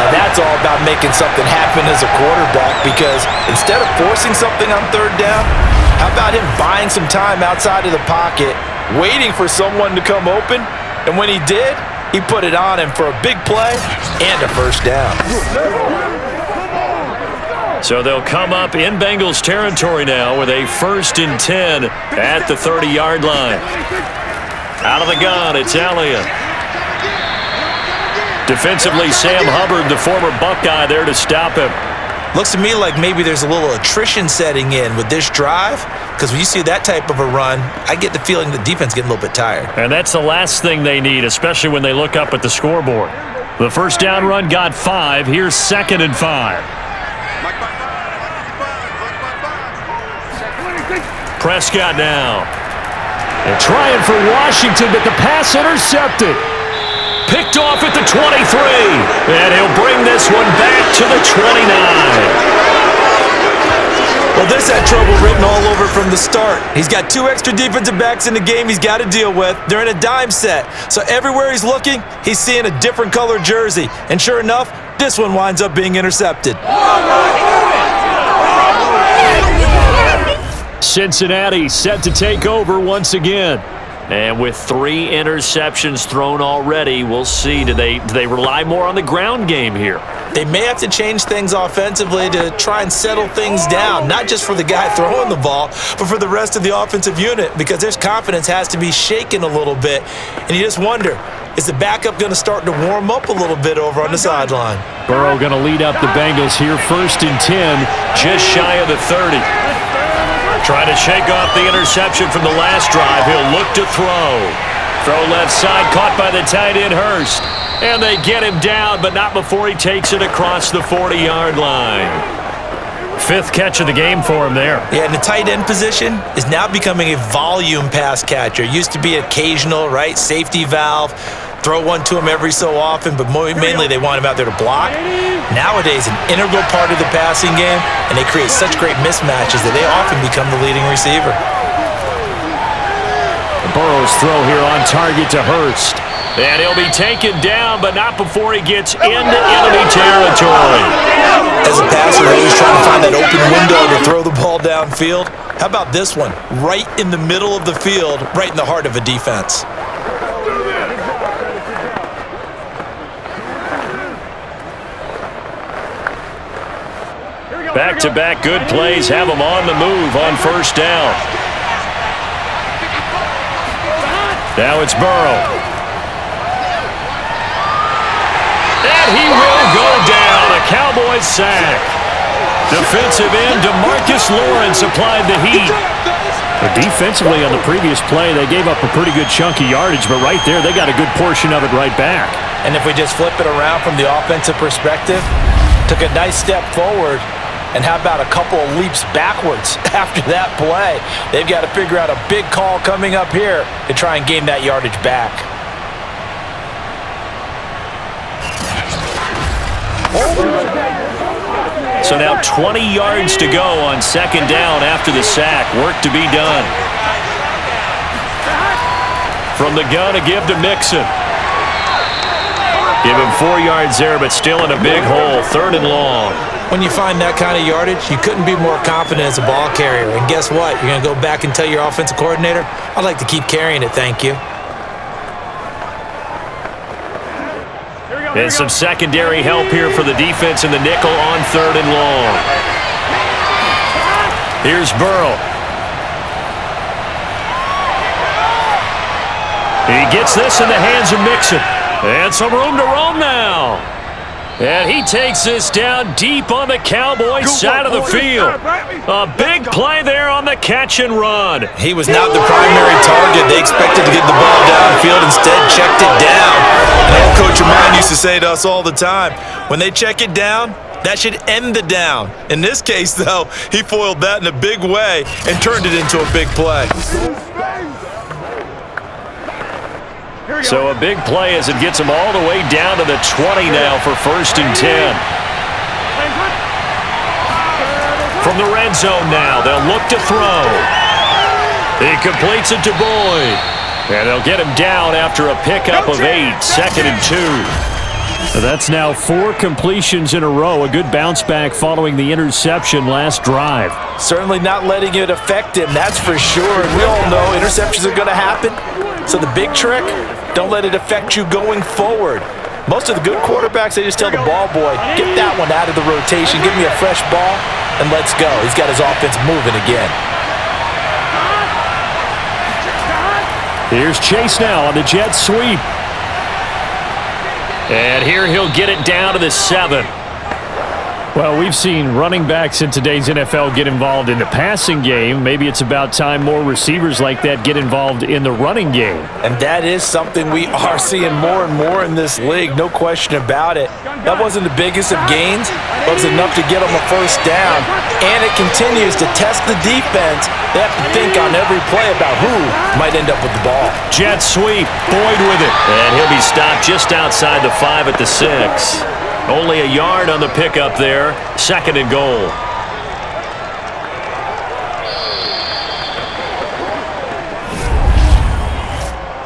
Now that's all about making something happen as a quarterback, because instead of forcing something on 3rd down, how about him buying some time outside of the pocket, waiting for someone to come open, and when he did, he put it on him for a big play and a 1st down. So they'll come up in Bengals territory now with a 1st and 10 at the 30-yard line. Out of the gun, it's Elliott. Defensively, Sam Hubbard, the former Buckeye, there to stop him. Looks to me like maybe there's a little attrition setting in with this drive, because when you see that type of a run, I get the feeling the defense getting a little bit tired. And that's the last thing they need, especially when they look up at the scoreboard. The 1st down run got 5. Here's 2nd and 5. Prescott now. They're trying for Washington, but the pass intercepted. Picked off at the 23. And he'll bring this one back to the 29. Well, this had trouble written all over from the start. He's got 2 extra defensive backs in the game he's got to deal with. They're in a dime set. So everywhere he's looking, he's seeing a different color jersey. And sure enough, this one winds up being intercepted. Cincinnati set to take over once again. And with 3 interceptions thrown already, we'll see. Do they rely more on the ground game here? They may have to change things offensively to try and settle things down, not just for the guy throwing the ball, but for the rest of the offensive unit, because their confidence has to be shaken a little bit. And you just wonder, is the backup going to start to warm up a little bit over on the sideline? Burrow going to lead up the Bengals here, 1st and 10, just shy of the 30. Trying to shake off the interception from the last drive. He'll look to throw. Throw left side, caught by the tight end Hurst. And they get him down, but not before he takes it across the 40-yard line. 5th catch of the game for him there. Yeah, and the tight end position is now becoming a volume pass catcher. Used to be occasional, right? Safety valve. Throw one to him every so often, but mainly they want him out there to block. Nowadays, an integral part of the passing game, and they create such great mismatches that they often become the leading receiver. Burrow's throw here on target to Hurst. And he'll be taken down, but not before he gets into enemy territory. As a passer, always trying to find that open window to throw the ball downfield. How about this one? Right in the middle of the field, right in the heart of a defense. Back-to-back good plays have him on the move on 1st down. Now it's Burrow. And he will go down. A Cowboys sack. Defensive end DeMarcus Lawrence applied the heat. But defensively on the previous play, they gave up a pretty good chunk of yardage, but right there, they got a good portion of it right back. And if we just flip it around from the offensive perspective, took a nice step forward, and how about a couple of leaps backwards after that play? They've got to figure out a big call coming up here to try and gain that yardage back. So now 20 yards to go on 2nd down after the sack. Work to be done. From the gun, a give to Mixon. Give him 4 yards there, but still in a big hole. 3rd and long. When you find that kind of yardage, you couldn't be more confident as a ball carrier. And guess what? You're going to go back and tell your offensive coordinator, I'd like to keep carrying it, thank you. And some secondary help here for the defense in the nickel on 3rd and long. Here's Burrow. He gets this in the hands of Mixon. And some room to roam now. And he takes this down deep on the Cowboys side of the field. A big play there on the catch and run. He was not the primary target. They expected to get the ball downfield, instead checked it down. And old coach of mine used to say to us all the time, when they check it down, that should end the down. In this case, though, he foiled that in a big way and turned it into a big play. So a big play as it gets him all the way down to the 20 now for 1st and 10. From the red zone now, they'll look to throw. He completes it to Boyd. And they'll get him down after a pickup of 8, 2nd and 2. That's now 4 completions in a row. A good bounce back following the interception last drive. Certainly not letting it affect him, that's for sure. And we all know interceptions are going to happen. So the big trick, don't let it affect you going forward. Most of the good quarterbacks, they just tell the ball boy, get that one out of the rotation, give me a fresh ball, and let's go. He's got his offense moving again. Here's Chase now on the jet sweep. And here he'll get it down to the 7. Well, we've seen running backs in today's NFL get involved in the passing game. Maybe it's about time more receivers like that get involved in the running game. And that is something we are seeing more and more in this league, no question about it. That wasn't the biggest of gains, but it was enough to get them a 1st down. And it continues to test the defense. They have to think on every play about who might end up with the ball. Jet sweep, Boyd with it. And he'll be stopped just outside the 5 at the 6. Only a yard on the pickup there. 2nd and goal.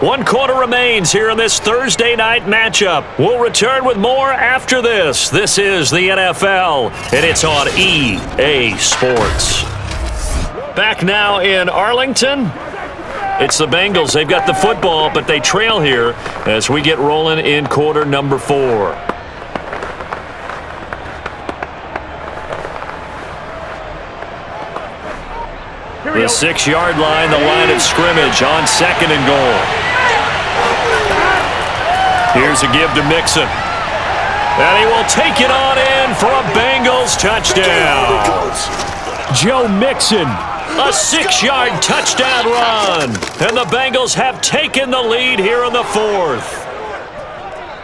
One quarter remains here in this Thursday night matchup. We'll return with more after this. This is the NFL, and it's on EA Sports. Back now in Arlington. It's the Bengals. They've got the football, but they trail here as we get rolling in quarter number 4. The 6-yard line, the line of scrimmage on 2nd and goal. Here's a give to Mixon. And he will take it on in for a Bengals touchdown. Joe Mixon, a 6-yard touchdown run. And the Bengals have taken the lead here in the 4th.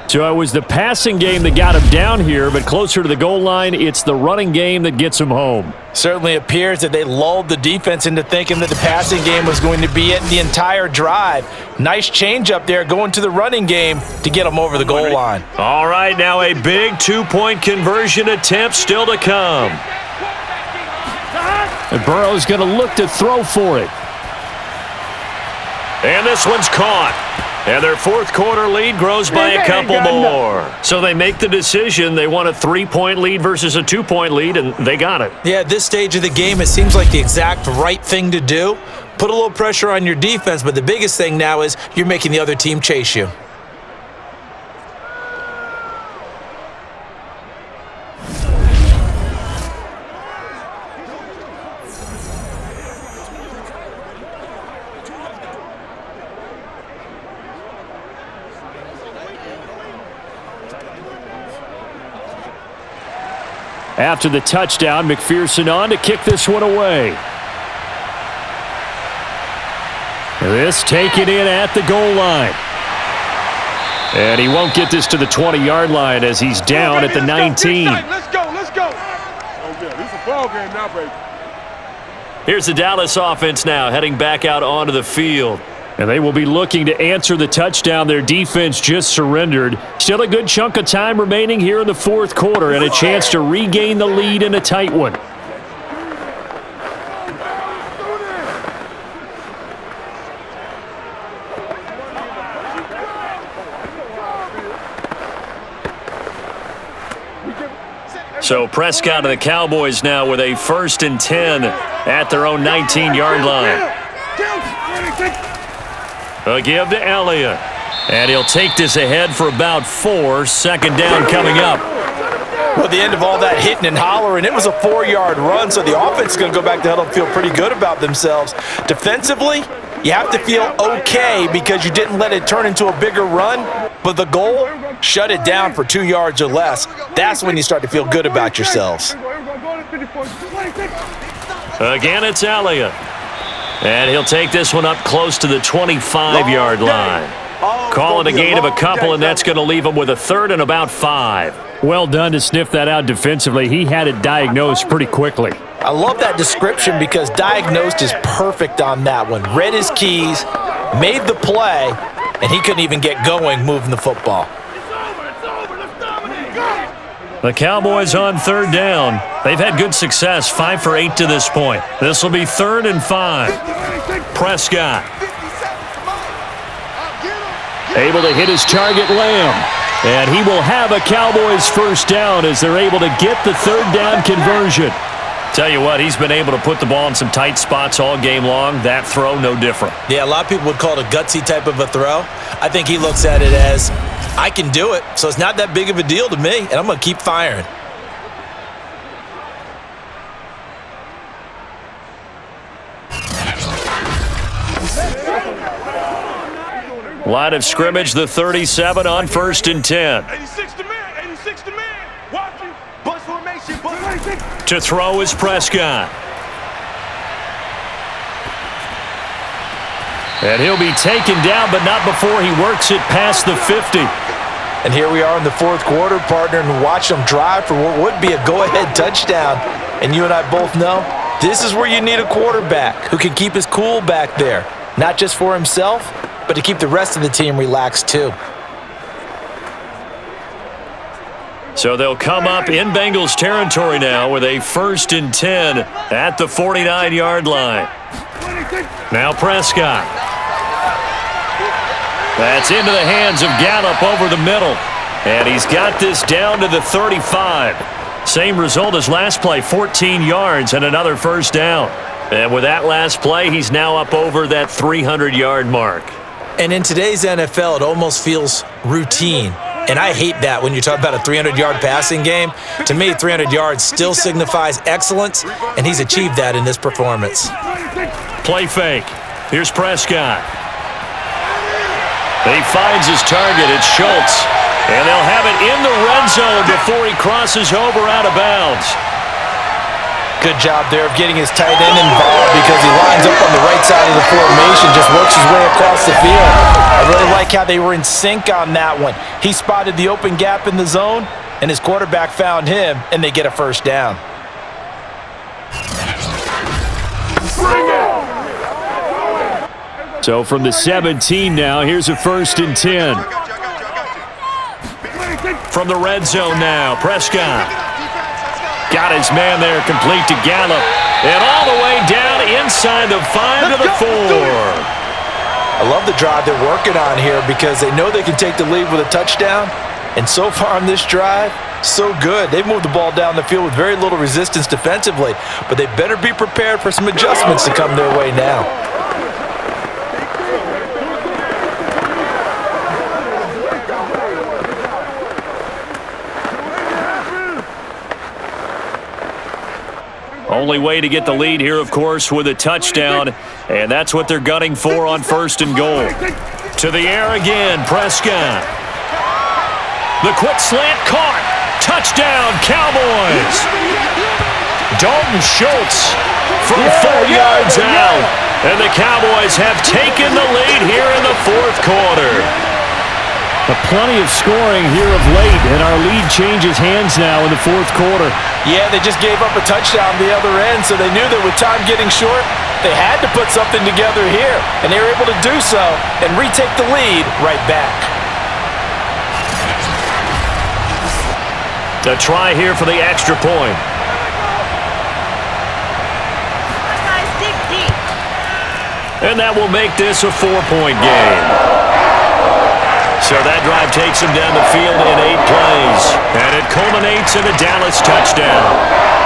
So it was the passing game that got him down here, but closer to the goal line, it's the running game that gets him home. Certainly appears that they lulled the defense into thinking that the passing game was going to be it the entire drive. Nice change up there going to the running game to get them over the goal line. All right, now a big 2-point conversion attempt still to come. And Burrow's going to look to throw for it. And this one's caught. And their 4th quarter lead grows by a couple more. So they make the decision. They want a 3-point lead versus a 2-point lead, and they got it. Yeah, at this stage of the game, it seems like the exact right thing to do. Put a little pressure on your defense, but the biggest thing now is you're making the other team chase you. After the touchdown, McPherson on to kick this one away. This taken in at the goal line. And he won't get this to the 20-yard line as he's down at the 19. Let's go. Oh, yeah, this is a ball game now, baby. Here's the Dallas offense now heading back out onto the field. And they will be looking to answer the touchdown their defense just surrendered. Still a good chunk of time remaining here in the 4th quarter and a chance to regain the lead in a tight one. So Prescott and the Cowboys now with a 1st and 10 at their own 19-yard line. A give to Elliott. And he'll take this ahead for about 4. 2nd down coming up. Well, at the end of all that hitting and hollering, it was a 4-yard run, so the offense is going to go back to huddle and feel pretty good about themselves. Defensively, you have to feel okay because you didn't let it turn into a bigger run, but the goal, shut it down for 2 yards or less. That's when you start to feel good about yourselves. Again, it's Elliott. And he'll take this one up close to the 25-yard line. Call it a gain of a couple, and that's going to leave him with a 3rd and about 5. Well done to sniff that out defensively. He had it diagnosed pretty quickly. I love that description because diagnosed is perfect on that one. Read his keys, made the play, and he couldn't even get going moving the football. The Cowboys on 3rd down. They've had good success, 5 for 8 to this point. This will be 3rd and 5. Prescott. Able to hit his target, Lamb. And he will have a Cowboys 1st down as they're able to get the 3rd down conversion. Tell you what, he's been able to put the ball in some tight spots all game long. That throw, no different. Yeah, a lot of people would call it a gutsy type of a throw. I think he looks at it as, I can do it, so it's not that big of a deal to me, and I'm going to keep firing. Line of scrimmage, the 37 on 1st and 10. 86 to man, 86 to man. Watch you. Bust formation, bust. To throw is Prescott. And he'll be taken down, but not before he works it past the 50. And here we are in the 4th quarter, partner, and watch them drive for what would be a go-ahead touchdown. And you and I both know this is where you need a quarterback who can keep his cool back there, not just for himself, but to keep the rest of the team relaxed too. So they'll come up in Bengals territory now with a 1st and 10 at the 49-yard line. Now Prescott. That's into the hands of Gallup over the middle. And he's got this down to the 35. Same result as last play, 14 yards and another 1st down. And with that last play, he's now up over that 300-yard mark. And in today's NFL, it almost feels routine. And I hate that when you talk about a 300-yard passing game. To me, 300 yards still signifies excellence, and he's achieved that in this performance. Play fake. Here's Prescott. He finds his target. It's Schultz. And they'll have it in the red zone before he crosses over out of bounds. Good job there of getting his tight end involved because he lines up on the right side of the formation, just works his way across the field. I really like how they were in sync on that one. He spotted the open gap in the zone, and his quarterback found him, and they get a first down. So from the 17 now, here's a 1st and 10. From the red zone now, Prescott. Got his man there, complete to Gallup. And all the way down inside the 5 to the 4. I love the drive they're working on here because they know they can take the lead with a touchdown. And so far on this drive, so good. They've moved the ball down the field with very little resistance defensively, but they better be prepared for some adjustments to come their way now. Only way to get the lead here, of course, with a touchdown, and that's what they're gunning for on 1st and goal. To the air again, Prescott. The quick slant caught. Touchdown, Cowboys. Dalton Schultz from 4 yards out, and the Cowboys have taken the lead here in the 4th quarter. Plenty of scoring here of late, and our lead changes hands now in the 4th quarter. Yeah, they just gave up a touchdown the other end, so they knew that with time getting short, they had to put something together here, and they were able to do so and retake the lead right back. The try here for the extra point. And that will make this a 4-point game. So that drive takes him down the field in 8 plays. And it culminates in a Dallas touchdown.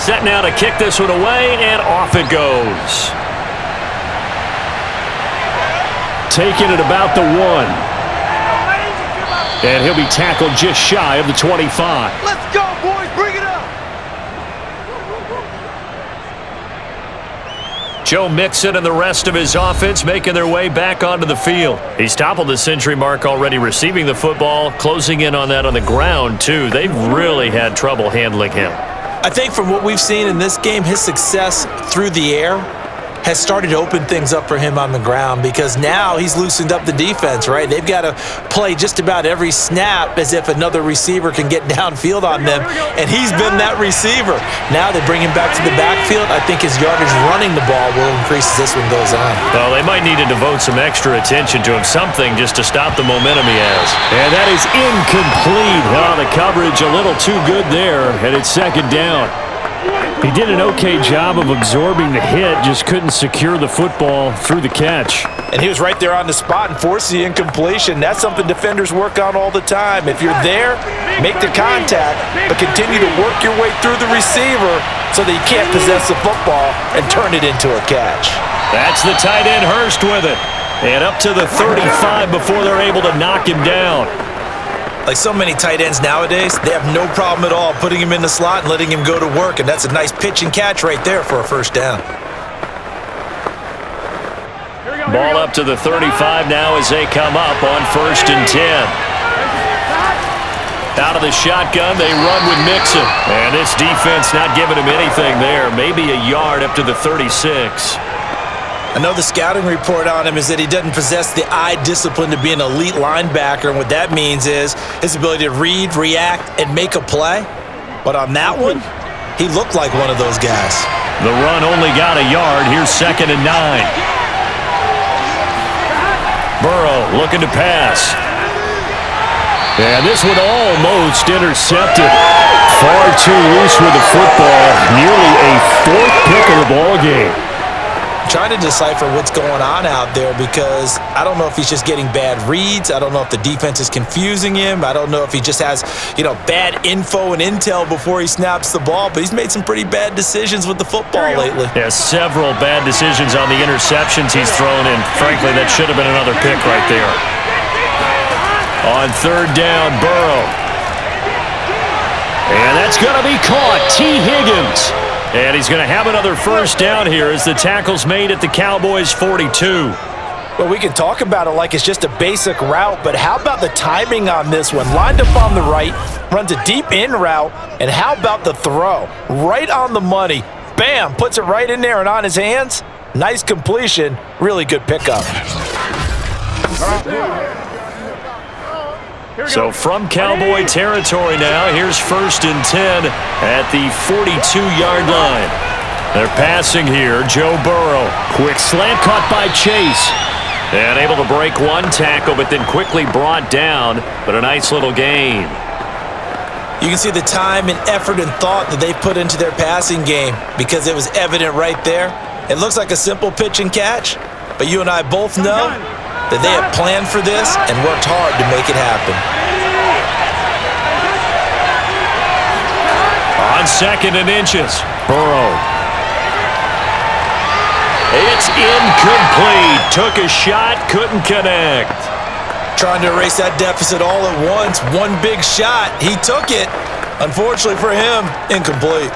Set now to kick this one away, and off it goes. Taking it about the 1. And he'll be tackled just shy of the 25. Let's go, boys. Bring it up. Joe Mixon and the rest of his offense making their way back onto the field. He's toppled the century mark already receiving the football, closing in on that on the ground, too. They've really had trouble handling him. I think from what we've seen in this game, his success through the air has started to open things up for him on the ground because now he's loosened up the defense, right? They've got to play just about every snap as if another receiver can get downfield on them, and he's been that receiver. Now they bring him back to the backfield. I think his yardage running the ball will increase as this one goes on. Well, they might need to devote some extra attention to him, something just to stop the momentum he has. And that is incomplete. Oh, the coverage a little too good there, and it's 2nd down. He did an okay job of absorbing the hit, just couldn't secure the football through the catch. And he was right there on the spot and forced the incompletion. That's something defenders work on all the time. If you're there, make the contact, but continue to work your way through the receiver so that you can't possess the football and turn it into a catch. That's the tight end Hurst with it. And up to the 35 before they're able to knock him down. Like so many tight ends nowadays, they have no problem at all putting him in the slot and letting him go to work, and that's a nice pitch and catch right there for a first down. Ball up to the 35 now as they come up on 1st and 10. Out of the shotgun, they run with Mixon. And this defense not giving him anything there. Maybe a yard up to the 36. I know the scouting report on him is that he doesn't possess the eye discipline to be an elite linebacker, and what that means is his ability to read, react, and make a play. But on that one, he looked like one of those guys. The run only got a yard. Here's 2nd and 9. Burrow looking to pass. And this one almost intercepted. Far too loose with the football. Nearly a 4th pick of the ball game. Trying to decipher what's going on out there because I don't know if he's just getting bad reads. I don't know if the defense is confusing him. I don't know if he just has, bad info and intel before he snaps the ball, but he's made some pretty bad decisions with the football lately. Yeah, several bad decisions on the interceptions he's thrown in. Frankly, that should have been another pick right there. On 3rd down, Burrow. And that's going to be caught. T. Higgins. And he's going to have another 1st down here as the tackle's made at the Cowboys' 42. Well, we can talk about it like it's just a basic route, but how about the timing on this one? Lined up on the right, runs a deep in route, and how about the throw? Right on the money. Bam, puts it right in there and on his hands. Nice completion. Really good pickup. So from Cowboy territory now, here's 1st and 10 at the 42-yard line. They're passing here. Joe Burrow. Quick slant caught by Chase. And able to break one tackle, but then quickly brought down. But a nice little gain. You can see the time and effort and thought that they put into their passing game because it was evident right there. It looks like a simple pitch and catch, but you and I both know that they have planned for this and worked hard to make it happen. On 2nd and inches, Burrow. It's incomplete. Took a shot, couldn't connect. Trying to erase that deficit all at once. One big shot. He took it. Unfortunately for him, incomplete.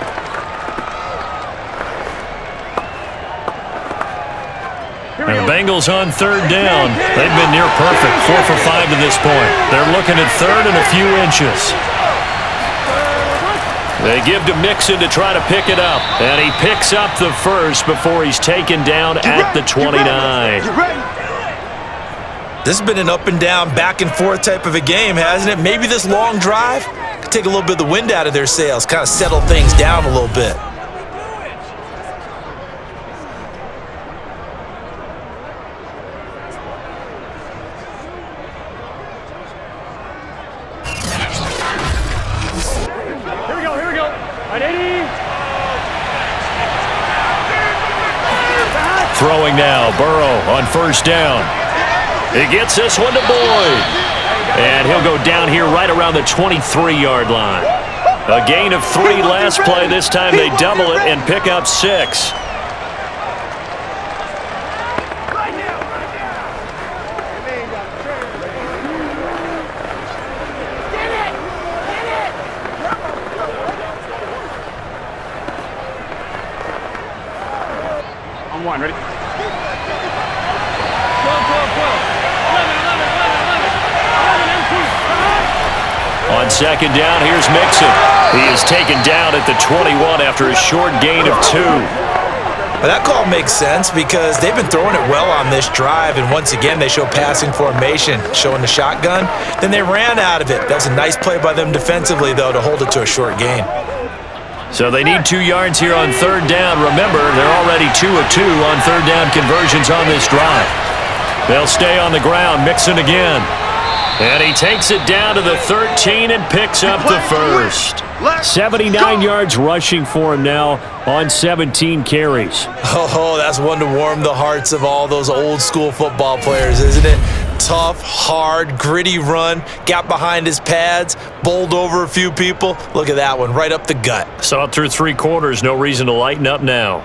And the Bengals on 3rd down. They've been near perfect, 4 for 5 to this point. They're looking at 3rd and a few inches. They give to Mixon to try to pick it up. And he picks up the 1st before he's taken down at the 29. This has been an up and down, back and forth type of a game, hasn't it? Maybe this long drive could take a little bit of the wind out of their sails, kind of settle things down a little bit. Throwing now, Burrow on 1st down. He gets this one to Boyd. And he'll go down here right around the 23-yard line. A gain of 3 last play. This time they double it and pick up 6. On 1, ready? On 2nd down, here's Mixon. He is taken down at the 21 after a short gain of 2. Well, that call makes sense because they've been throwing it well on this drive, and once again they show passing formation, showing the shotgun. Then they ran out of it. That was a nice play by them defensively, though, to hold it to a short gain. So they need 2 yards here on 3rd down. Remember, they're already 2 of 2 on 3rd down conversions on this drive. They'll stay on the ground. Mixon again. And he takes it down to the 13 and picks up the 1st. 79 yards rushing for him now on 17 carries. Oh, that's one to warm the hearts of all those old school football players, isn't it? Tough, hard, gritty run, got behind his pads, bowled over a few people. Look at that one, right up the gut. Saw it through 3 quarters, no reason to lighten up now.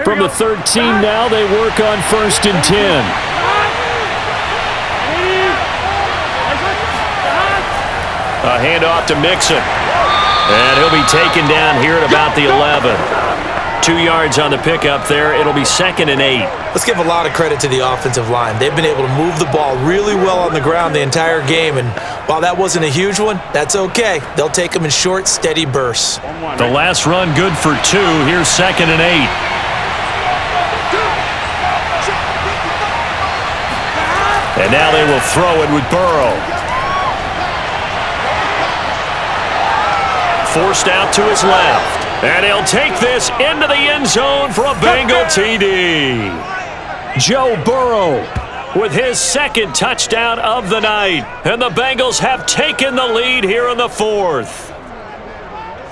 From the 13 now, they work on 1st and 10. A handoff to Mixon. And he'll be taken down here at about the 11. 2 yards on the pickup there. It'll be 2nd and 8. Let's give a lot of credit to the offensive line. They've been able to move the ball really well on the ground the entire game, and while that wasn't a huge one, that's okay. They'll take them in short, steady bursts. The last run good for 2. Here's 2nd and 8. And now they will throw it with Burrow. Forced out to his left. And he'll take this into the end zone for a Bengal TD. Joe Burrow with his 2nd touchdown of the night. And the Bengals have taken the lead here in the 4th.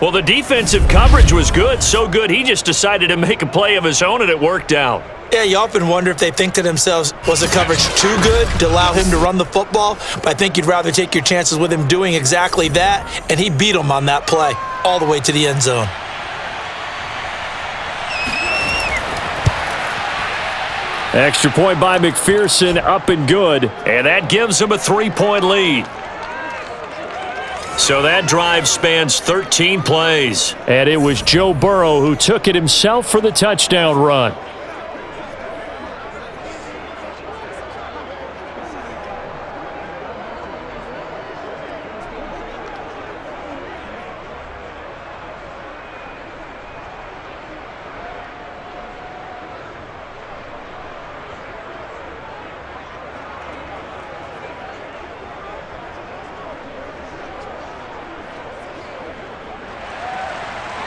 Well, the defensive coverage was good, so good he just decided to make a play of his own, and it worked out. Yeah, you often wonder if they think to themselves, was the coverage too good to allow him to run the football? But I think you'd rather take your chances with him doing exactly that, and he beat him on that play all the way to the end zone. Extra point by McPherson, up and good. And that gives him a 3-point lead. So that drive spans 13 plays. And it was Joe Burrow who took it himself for the touchdown run.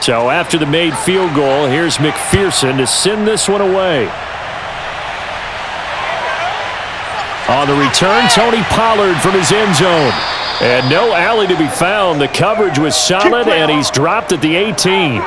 So after the made field goal, here's McPherson to send this one away. On the return, Tony Pollard from his end zone. And no alley to be found. The coverage was solid, and he's dropped at the 18.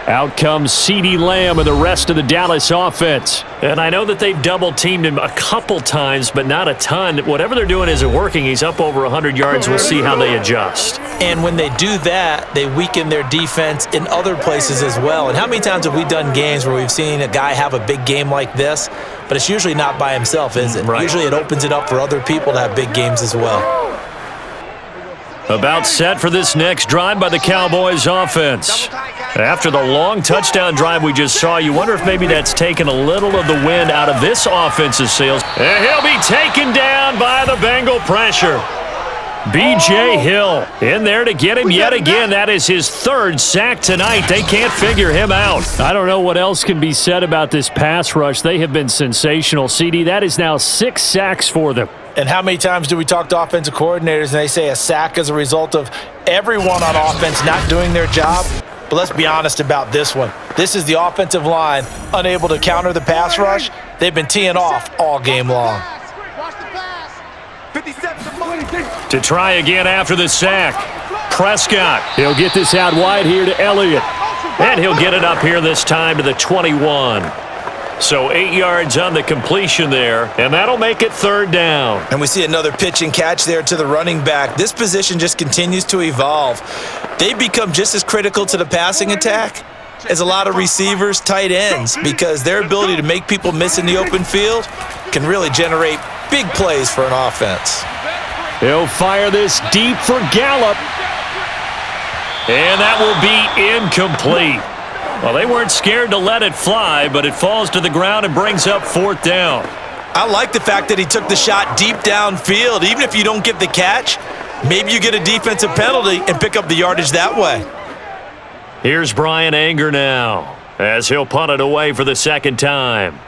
Out comes CeeDee Lamb and the rest of the Dallas offense. And I know that they've double-teamed him a couple times, but not a ton. Whatever they're doing isn't working. He's up over 100 yards. We'll see how they adjust. And when they do that, they weaken their defense in other places as well. And how many times have we done games where we've seen a guy have a big game like this, but it's usually not by himself, is it? Right. Usually it opens it up for other people to have big games as well. About set for this next drive by the Cowboys offense. After the long touchdown drive we just saw, you wonder if maybe that's taken a little of the wind out of this offense's sails. And he'll be taken down by the Bengal pressure. B.J. Hill in there to get him yet again. That is his 3rd sack tonight. They can't figure him out. I don't know what else can be said about this pass rush. They have been sensational. CD, that is now 6 sacks for them. And how many times do we talk to offensive coordinators and they say a sack is a result of everyone on offense not doing their job? But let's be honest about this one. This is the offensive line unable to counter the pass rush. They've been teeing off all game long. To try again after the sack. Prescott. He'll get this out wide here to Elliott. And he'll get it up here this time to the 21. So 8 yards on the completion there, and that'll make it 3rd down. And we see another pitch and catch there to the running back. This position just continues to evolve. They become just as critical to the passing attack as a lot of receivers, tight ends, because their ability to make people miss in the open field can really generate big plays for an offense. He'll fire this deep for Gallup. And that will be incomplete. Well, they weren't scared to let it fly, but it falls to the ground and brings up 4th down. I like the fact that he took the shot deep downfield. Even if you don't get the catch, maybe you get a defensive penalty and pick up the yardage that way. Here's Brian Anger now, as he'll punt it away for the 2nd time.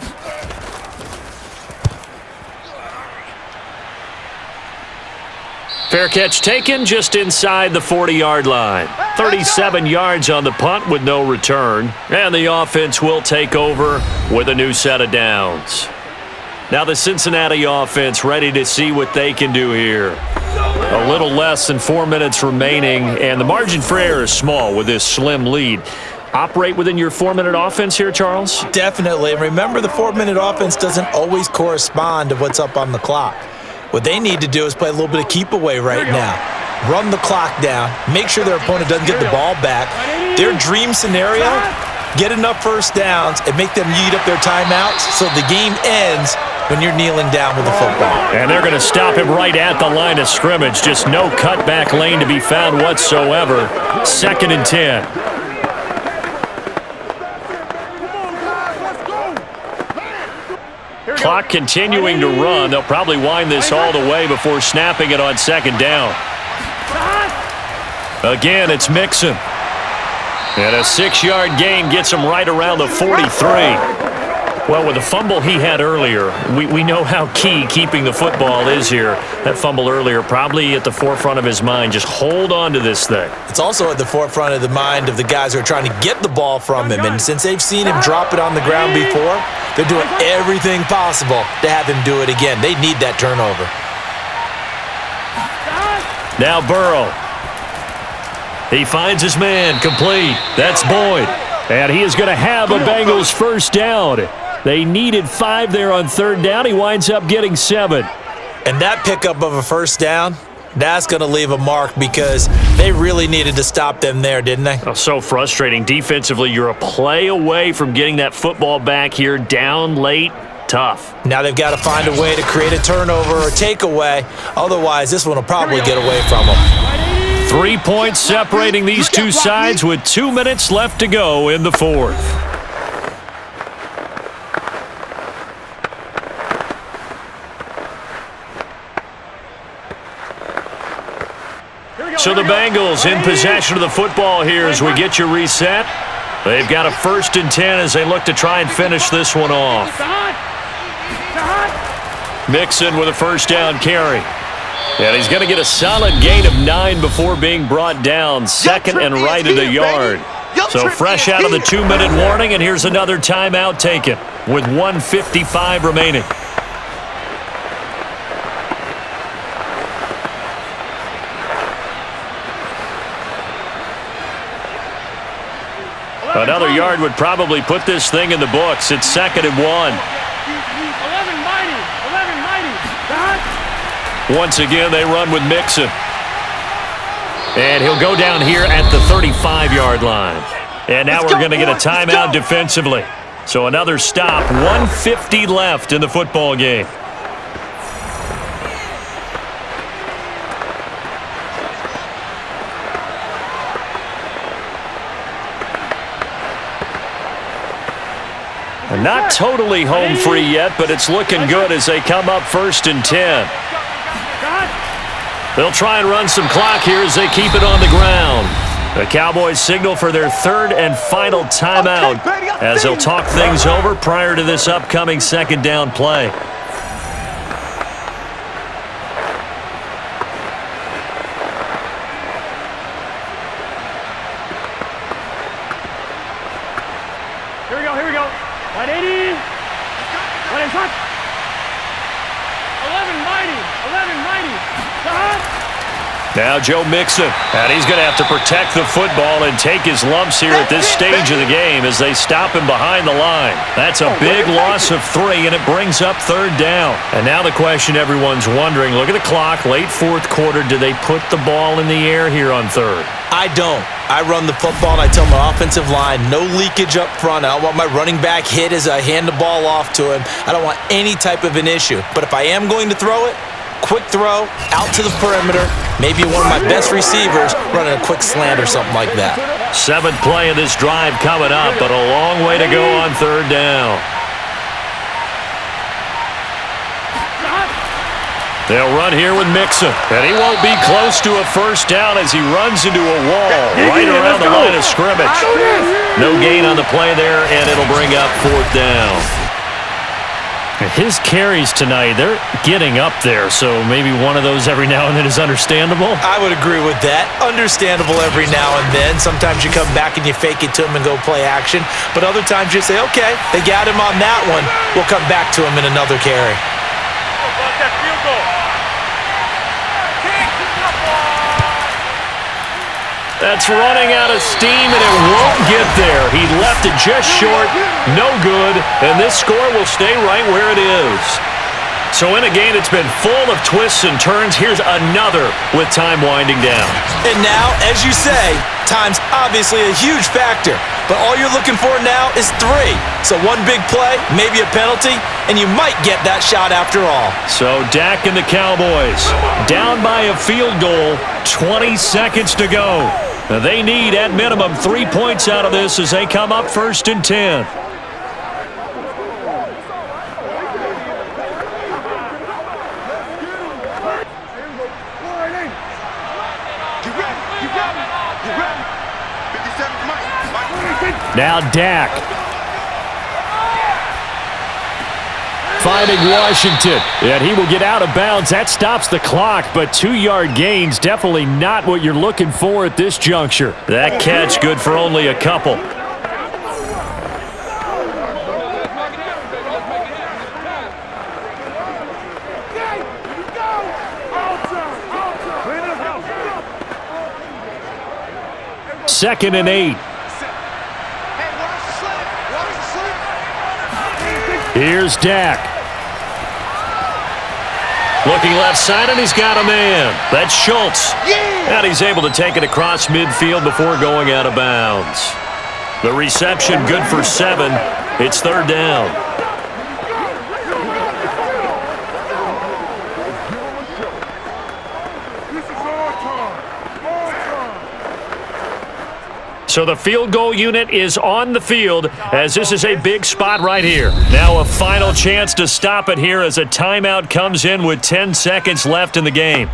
Fair catch taken just inside the 40-yard line. 37 yards on the punt with no return. And the offense will take over with a new set of downs. Now the Cincinnati offense ready to see what they can do here. A little less than 4 minutes remaining, and the margin for error is small with this slim lead. Operate within your 4-minute offense here, Charles? Definitely. And remember, the 4-minute offense doesn't always correspond to what's up on the clock. What they need to do is play a little bit of keep away right now. Run the clock down. Make sure their opponent doesn't get the ball back. Their dream scenario, get enough first downs and make them eat up their timeouts so the game ends when you're kneeling down with the football. And they're going to stop him right at the line of scrimmage. Just no cutback lane to be found whatsoever. 2nd and 10. Clock continuing to run. They'll probably wind this all the way before snapping it on 2nd down. Again, it's Mixon. And a 6-yard gain gets him right around the 43. Well, with the fumble he had earlier, we know how key keeping the football is here. That fumble earlier probably at the forefront of his mind. Just hold on to this thing. It's also at the forefront of the mind of the guys who are trying to get the ball from him. And since they've seen him drop it on the ground before, they're doing everything possible to have him do it again. They need that turnover. Now Burrow. He finds his man, complete. That's Boyd. And he is going to have a Bengals first down. They needed 5 there on 3rd down. He winds up getting 7. And that pickup of a first down, that's going to leave a mark because they really needed to stop them there, didn't they? Oh, so frustrating. Defensively, you're a play away from getting that football back here, down late. Tough. Now they've got to find a way to create a turnover or takeaway. Otherwise, this one will probably get away from them. 3 points separating these two sides with 2 minutes left to go in the 4th. So the Bengals in possession of the football here as we get you reset. They've got a 1st and 10 as they look to try and finish this one off. Mixon with a first down carry. And he's going to get a solid gain of 9 before being brought down. 2nd and right at a yard. So fresh out of the 2-minute warning, and here's another timeout taken with 1:55 remaining. Another yard would probably put this thing in the books. It's 2nd and 1. Once again, they run with Mixon. And he'll go down here at the 35-yard line. And now we're going to get a timeout defensively. So another stop. 1:50 left in the football game. Not totally home free yet, but it's looking good as they come up 1st and 10. They'll try and run some clock here as they keep it on the ground. The Cowboys signal for their 3rd and final timeout as they'll talk things over prior to this upcoming 2nd down play. Here we go. 180. 11 mighty. Now Joe Mixon, and he's going to have to protect the football and take his lumps here at this stage of the game as they stop him behind the line. That's a big loss of 3, and it brings up 3rd down. And now the question everyone's wondering, look at the clock, late 4th quarter, do they put the ball in the air here on 3rd? I don't. I run the football, and I tell my offensive line, no leakage up front. I don't want my running back hit as I hand the ball off to him. I don't want any type of an issue. But if I am going to throw it, quick throw, out to the perimeter, maybe one of my best receivers running a quick slant or something like that. 7th play of this drive coming up, but a long way to go on 3rd down. They'll run here with Mixon, and he won't be close to a first down as he runs into a wall right around the line of scrimmage. No gain on the play there, and it'll bring up 4th down. His carries tonight, they're getting up there, so maybe one of those every now and then is understandable. I would agree with that. Understandable every now and then. Sometimes you come back and you fake it to him and go play action. But other times you say, okay, they got him on that one. We'll come back to him in another carry. That's running out of steam, and it won't get there. He left it just short, no good, and this score will stay right where it is. So in a game that's been full of twists and turns, here's another with time winding down. And now, as you say, time's obviously a huge factor. But all you're looking for now is 3. So one big play, maybe a penalty, and you might get that shot after all. So Dak and the Cowboys down by a field goal, 20 seconds to go. They need, at minimum, 3 points out of this as they come up 1st and 10. Now Dak. Finding Washington, and he will get out of bounds. That stops the clock, but 2-yard gains, definitely not what you're looking for at this juncture. That catch good for only a couple. Second and 8. Here's Dak. Looking left side, and he's got a man. That's Schultz. And he's able to take it across midfield before going out of bounds. The reception good for 7. It's 3rd down. So the field goal unit is on the field as this is a big spot right here. Now a final chance to stop it here as a timeout comes in with 10 seconds left in the game.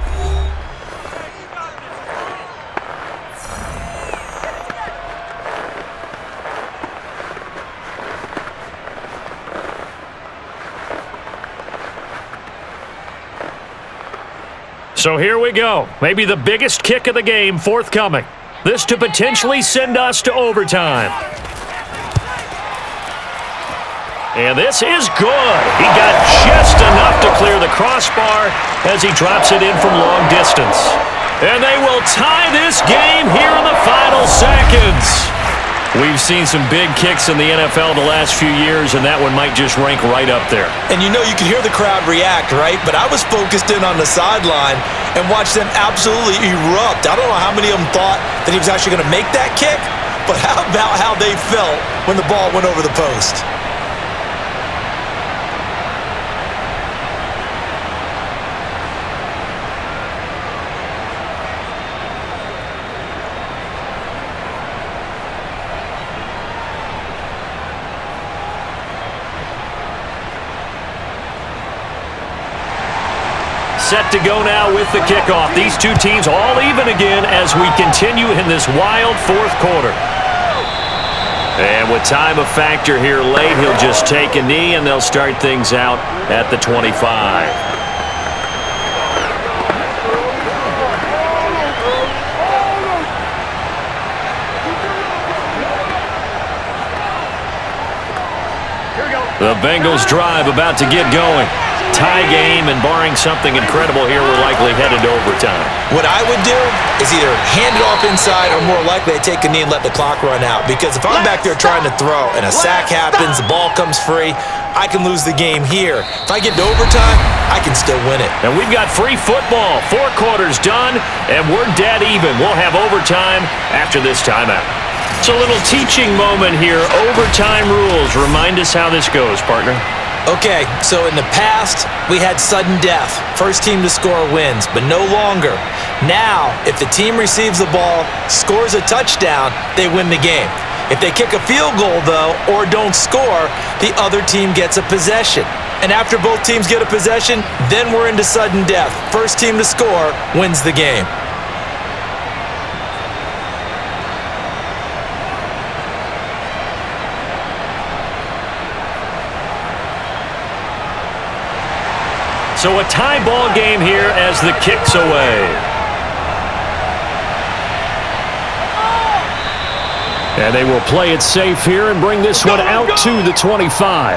So here we go. Maybe the biggest kick of the game forthcoming. This to potentially send us to overtime. And this is good. He got just enough to clear the crossbar as he drops it in from long distance. And they will tie this game here in the final seconds. We've seen some big kicks in the NFL the last few years, and that one might just rank right up there. And you know you can hear the crowd react, right? But I was focused in on the sideline and watched them absolutely erupt. I don't know how many of them thought that he was actually going to make that kick, but how about how they felt when the ball went over the post? Set to go now with the kickoff. These two teams all even again as we continue in this wild 4th quarter. And with time a factor here late, he'll just take a knee and they'll start things out at the 25. The Bengals drive about to get going. Tie game, and barring something incredible here, we're likely headed to overtime. What I would do is either hand it off inside or more likely I'd take a knee and let the clock run out. Because if I'm back there trying to throw and a sack happens, the ball comes free, I can lose the game here. If I get to overtime, I can still win it. And we've got free football. 4 quarters done, and we're dead even. We'll have overtime after this timeout. It's a little teaching moment here. Overtime rules. Remind us how this goes, partner. Okay, so in the past, we had sudden death. First team to score wins, but no longer. Now, if the team receives the ball, scores a touchdown, they win the game. If they kick a field goal, though, or don't score, the other team gets a possession. And after both teams get a possession, then we're into sudden death. First team to score wins the game. So a tie ball game here as the kick's away. And they will play it safe here and bring this one out to the 25.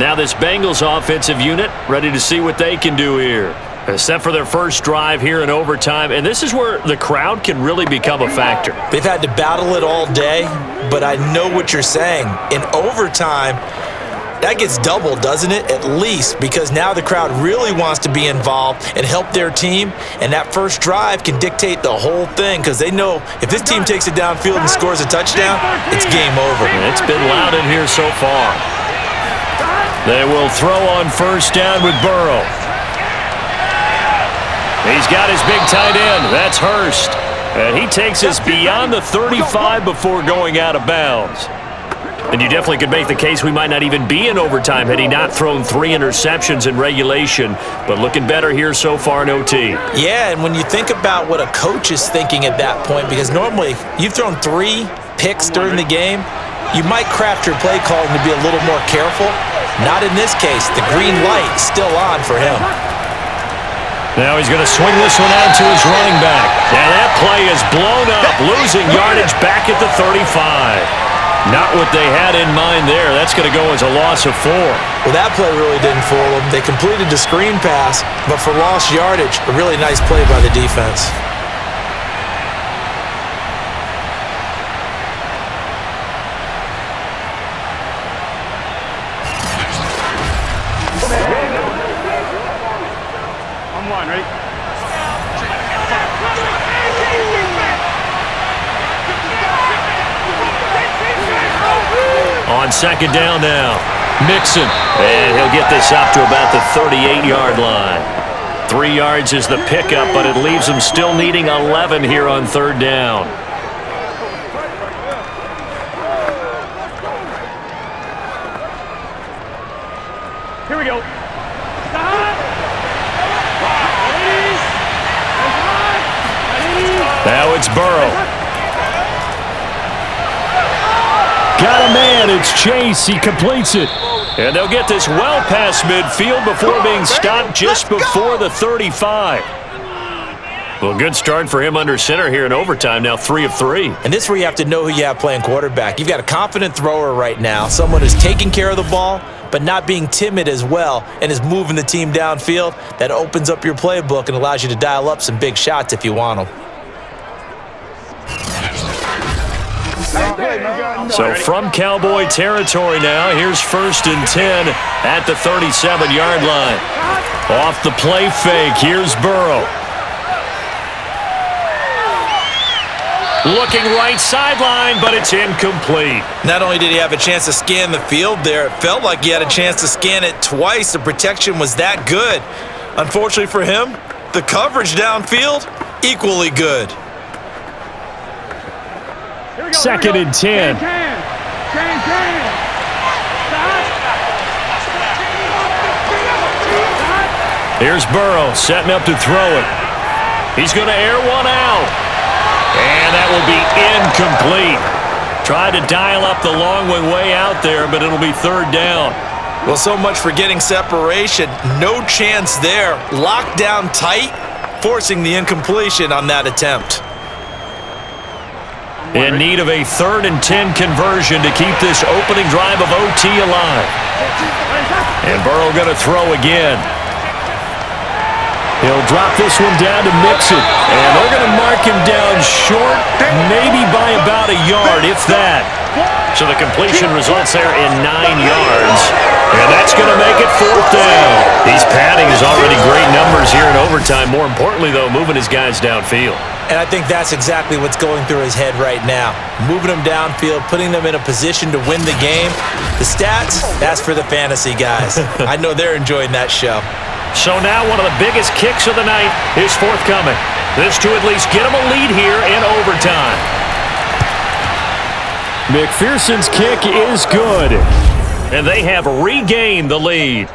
Now this Bengals offensive unit ready to see what they can do here. Set for their first drive here in overtime, and this is where the crowd can really become a factor. They've had to battle it all day, but I know what you're saying. In overtime, that gets doubled, doesn't it? At least, because now the crowd really wants to be involved and help their team, and that first drive can dictate the whole thing because they know if this team takes it downfield and scores a touchdown, it's game over. And it's been loud in here so far. They will throw on first down with Burrow. He's got his big tight end. That's Hurst. And he takes us beyond the 35 before going out of bounds. And you definitely could make the case we might not even be in overtime had he not thrown 3 interceptions in regulation. But looking better here so far in OT. Yeah, and when you think about what a coach is thinking at that point, because normally you've thrown 3 picks during the game, you might craft your play calling to be a little more careful. Not in this case. The green light is still on for him. Now he's going to swing this one out to his running back. And that play is blown up, losing yardage back at the 35. Not what they had in mind there. That's going to go as a loss of 4. Well, that play really didn't fool them. They completed the screen pass, but for lost yardage, a really nice play by the defense. I'm one, right? On second down now, Mixon. And he'll get this up to about the 38-yard line. 3 yards is the pickup, but it leaves him still needing 11 here on third down. Here we go. Now it's Burrow. Got a man, it's Chase, he completes it. And they'll get this well past midfield before being stopped just before the 35. Well, good start for him under center here in overtime, now 3 of 3. And this is where you have to know who you have playing quarterback. You've got a confident thrower right now, someone who's taking care of the ball, but not being timid as well, and is moving the team downfield. That opens up your playbook and allows you to dial up some big shots if you want them. So from Cowboy territory now, here's 1st and 10 at the 37-yard line. Off the play fake, here's Burrow. Looking right sideline, but it's incomplete. Not only did he have a chance to scan the field there, it felt like he had a chance to scan it twice. The protection was that good. Unfortunately for him, the coverage downfield, equally good. 2nd and 10. Here's Burrow setting up to throw it. He's going to air one out. And that will be incomplete. Tried to dial up the long one way out there, but it'll be 3rd down. Well, so much for getting separation. No chance there. Locked down tight, forcing the incompletion on that attempt. In need of a 3rd and 10 conversion to keep this opening drive of OT alive. And Burrow going to throw again. He'll drop this one down to Mixon. And they're going to mark him down short, maybe by about a yard, if that. So the completion results there in 9 yards. And that's going to make it 4th down. He's padding his already great numbers here in overtime. More importantly, though, moving his guys downfield. And I think that's exactly what's going through his head right now. Moving them downfield, putting them in a position to win the game. The stats, that's for the fantasy guys. I know they're enjoying that show. So now one of the biggest kicks of the night is forthcoming. This to at least get him a lead here in overtime. McPherson's kick is good. And they have regained the lead.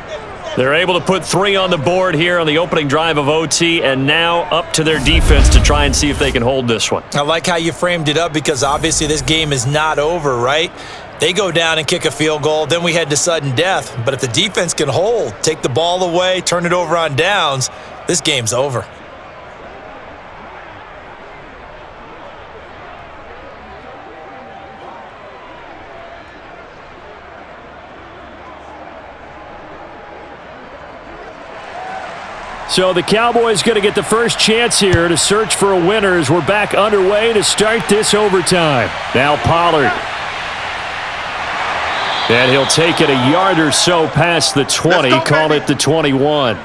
They're able to put 3 on the board here on the opening drive of OT, and now up to their defense to try and see if they can hold this one. I like how you framed it up because obviously this game is not over, right? They go down and kick a field goal, then we head to sudden death. But if the defense can hold, take the ball away, turn it over on downs, this game's over. So the Cowboys going to get the first chance here to search for a winner as we're back underway to start this overtime. Now Pollard. And he'll take it a yard or so past the 20, call it the 21.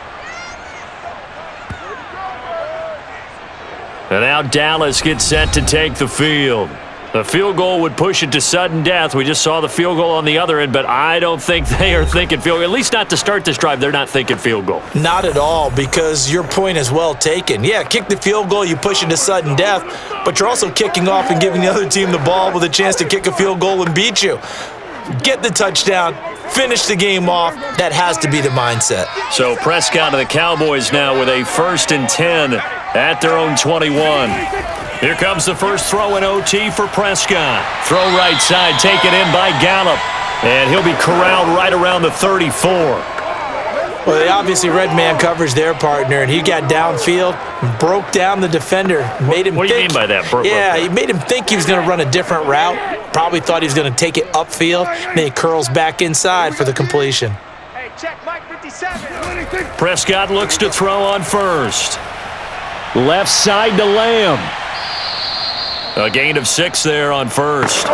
And now Dallas gets set to take the field. The field goal would push it to sudden death. We just saw the field goal on the other end, but I don't think they are thinking field goal. At least not to start this drive. They're not thinking field goal. Not at all, because your point is well taken. Yeah, kick the field goal, you push it to sudden death, but you're also kicking off and giving the other team the ball with a chance to kick a field goal and beat you. Get the touchdown, finish the game off. That has to be the mindset. So Prescott and the Cowboys now with a 1st and 10 at their own 21. Here comes the first throw in OT for Prescott. Throw right side, taken in by Gallup. And he'll be corralled right around the 34. Well, they obviously read man coverage their partner, and he got downfield, broke down the defender, made him think. What do you mean by that? He made him think he was going to run a different route. Probably thought he was going to take it upfield. Then he curls back inside for the completion. Hey, check Mike 57. Prescott looks to throw on first. Left side to Lamb. A gain of 6 there on first.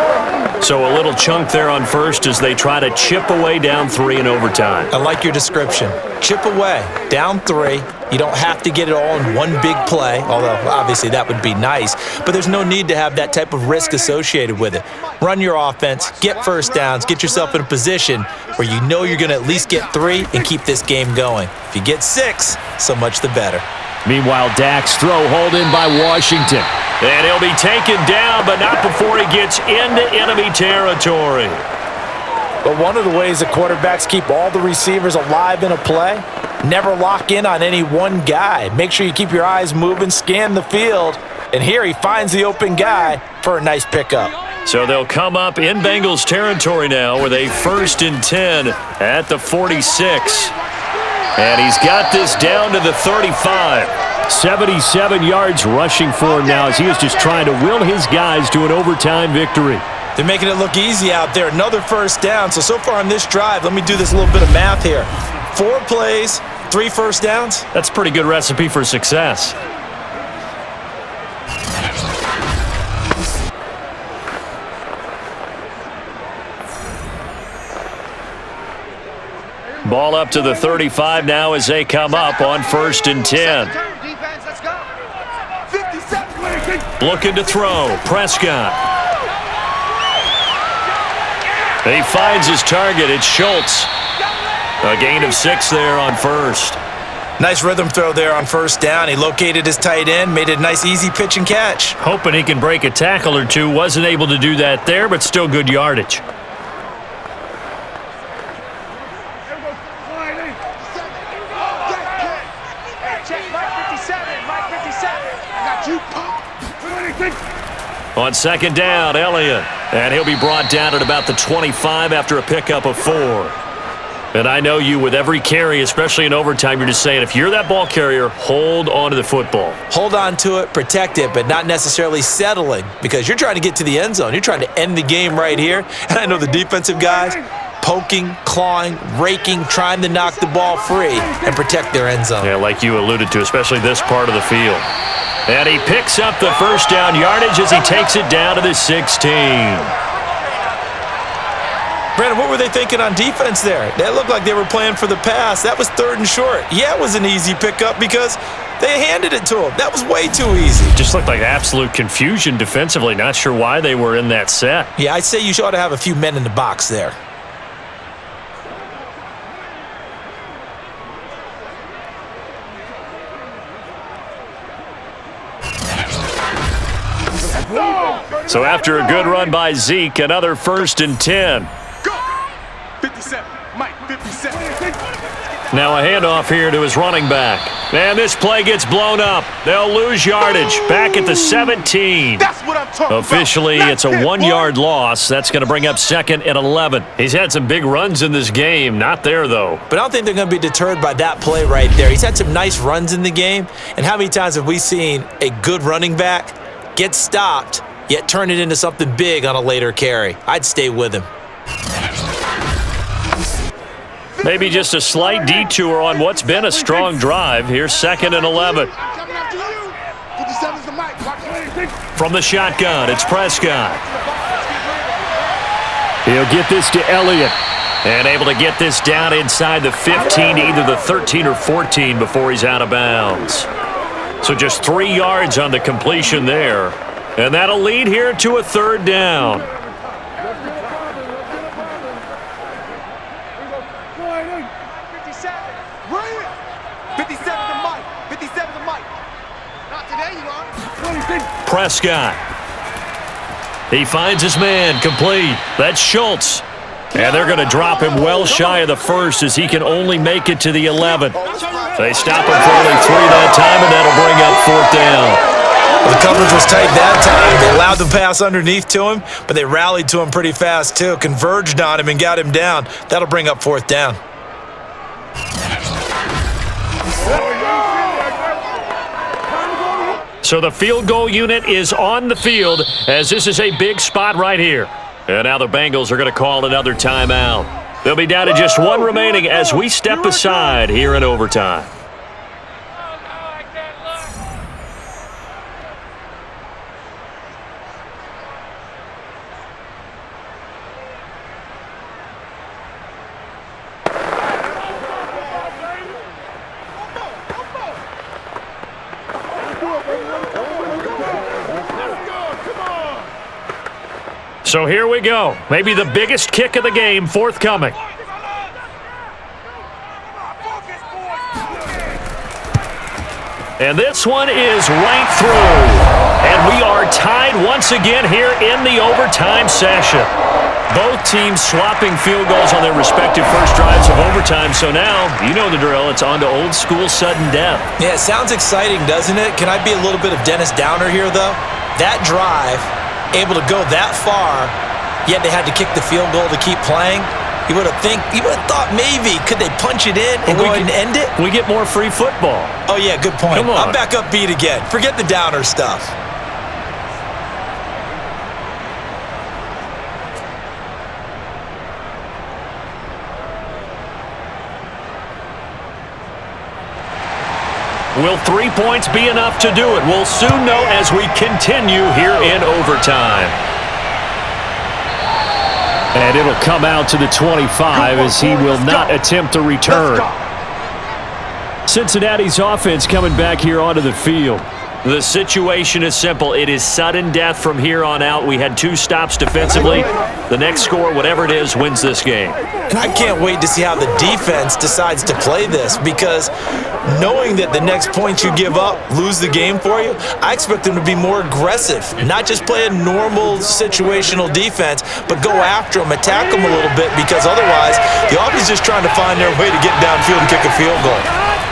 So a little chunk there on first as they try to chip away down 3 in overtime. I like your description. Chip away, down 3. You don't have to get it all in one big play, although obviously that would be nice. But there's no need to have that type of risk associated with it. Run your offense, get first downs, get yourself in a position where you know you're going to at least get 3 and keep this game going. If you get 6, so much the better. Meanwhile, Dak's throw hauled in by Washington. And he'll be taken down, but not before he gets into enemy territory. But one of the ways that quarterbacks keep all the receivers alive in a play, never lock in on any one guy. Make sure you keep your eyes moving, scan the field, and here he finds the open guy for a nice pickup. So they'll come up in Bengals territory now with a 1st and 10 at the 46. And he's got this down to the 35. 77 yards rushing for him now as he is just trying to will his guys to an overtime victory. They're making it look easy out there. Another first down. So far on this drive, let me do this little bit of math here. 4 plays, 3 first downs. That's a pretty good recipe for success. Ball up to the 35 now as they come up on 1st and 10. Looking to throw. Prescott. He finds his target. It's Schultz. A gain of 6 there on first. Nice rhythm throw there on first down. He located his tight end, made it a nice easy pitch and catch. Hoping he can break a tackle or two. Wasn't able to do that there, but still good yardage. On 2nd down, Elliott. And he'll be brought down at about the 25 after a pickup of 4. And I know you, with every carry, especially in overtime, you're just saying, if you're that ball carrier, hold on to the football. Hold on to it, protect it, but not necessarily settling, because you're trying to get to the end zone. You're trying to end the game right here. And I know the defensive guys, poking, clawing, raking, trying to knock the ball free and protect their end zone. Yeah, like you alluded to, especially this part of the field. And he picks up the first down yardage as he takes it down to the 16. Brandon, what were they thinking on defense there? That looked like they were playing for the pass. That was 3rd and short. Yeah, it was an easy pickup because they handed it to him. That was way too easy. Just looked like absolute confusion defensively. Not sure why they were in that set. Yeah, I'd say you ought to have a few men in the box there. So after a good run by Zeke, another 1st and 10. 57, Mike 57. Now a handoff here to his running back. And this play gets blown up. They'll lose yardage back at the 17. That's what I'm talking about. Officially, it's a 1-yard loss. That's going to bring up 2nd and 11. He's had some big runs in this game. Not there, though. But I don't think they're going to be deterred by that play right there. He's had some nice runs in the game. And how many times have we seen a good running back get stopped, yet turn it into something big on a later carry? I'd stay with him. Maybe just a slight detour on what's been a strong drive. Here's 2nd and 11. From the shotgun, it's Prescott. He'll get this to Elliott. And able to get this down inside the 15, either the 13 or 14 before he's out of bounds. So just 3 yards on the completion there. And that'll lead here to a third down. 57 to Mike. 57 to Mike. Not today, you are. Prescott. He finds his man, complete. That's Schultz. And they're going to drop him well shy of the first as he can only make it to the 11th. They stop him for only 3 that time, and that'll bring up fourth down. Well, the coverage was tight that time. They allowed the pass underneath to him, but they rallied to him pretty fast, too. Converged on him and got him down. That'll bring up fourth down. So the field goal unit is on the field as this is a big spot right here. And now the Bengals are going to call another timeout. They'll be down to just one remaining as we step aside here in overtime. So here we go. Maybe the biggest kick of the game forthcoming. And this one is right through. And we are tied once again here in the overtime session. Both teams swapping field goals on their respective first drives of overtime. So now, you know the drill. It's on to old school sudden death. Yeah, it sounds exciting, doesn't it? Can I be a little bit of Dennis Downer here, though? That drive, able to go that far, yet they had to kick the field goal to keep playing. You would have thought maybe could they punch it in and go ahead and end it? We get more free football. Oh yeah, good point. Come on. I'm back upbeat again. Forget the downer stuff. Will 3 points be enough to do it? We'll soon know as we continue here in overtime. And it'll come out to the 25 as he will not attempt a return. Cincinnati's offense coming back here onto the field. The situation is simple. It is sudden death from here on out. We had 2 stops defensively. The next score, whatever it is, wins this game. And I can't wait to see how the defense decides to play this, because knowing that the next points you give up lose the game for you, I expect them to be more aggressive, not just play a normal situational defense, but go after them, attack them a little bit, because otherwise the offense is just trying to find their way to get downfield and kick a field goal.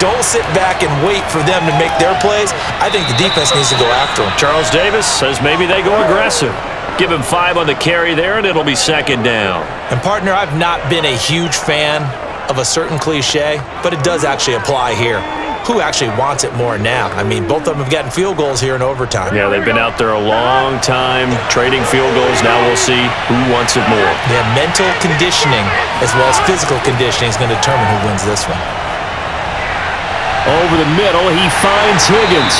Don't sit back and wait for them to make their plays. I think the defense needs to go after them. Charles Davis says maybe they go aggressive. Give him 5 on the carry there, and it'll be second down. And, partner, I've not been a huge fan of a certain cliche, but it does actually apply here. Who actually wants it more now? I mean, both of them have gotten field goals here in overtime. Yeah, they've been out there a long time trading field goals. Now we'll see who wants it more. Yeah, mental conditioning as well as physical conditioning is going to determine who wins this one. Over the middle, he finds Higgins.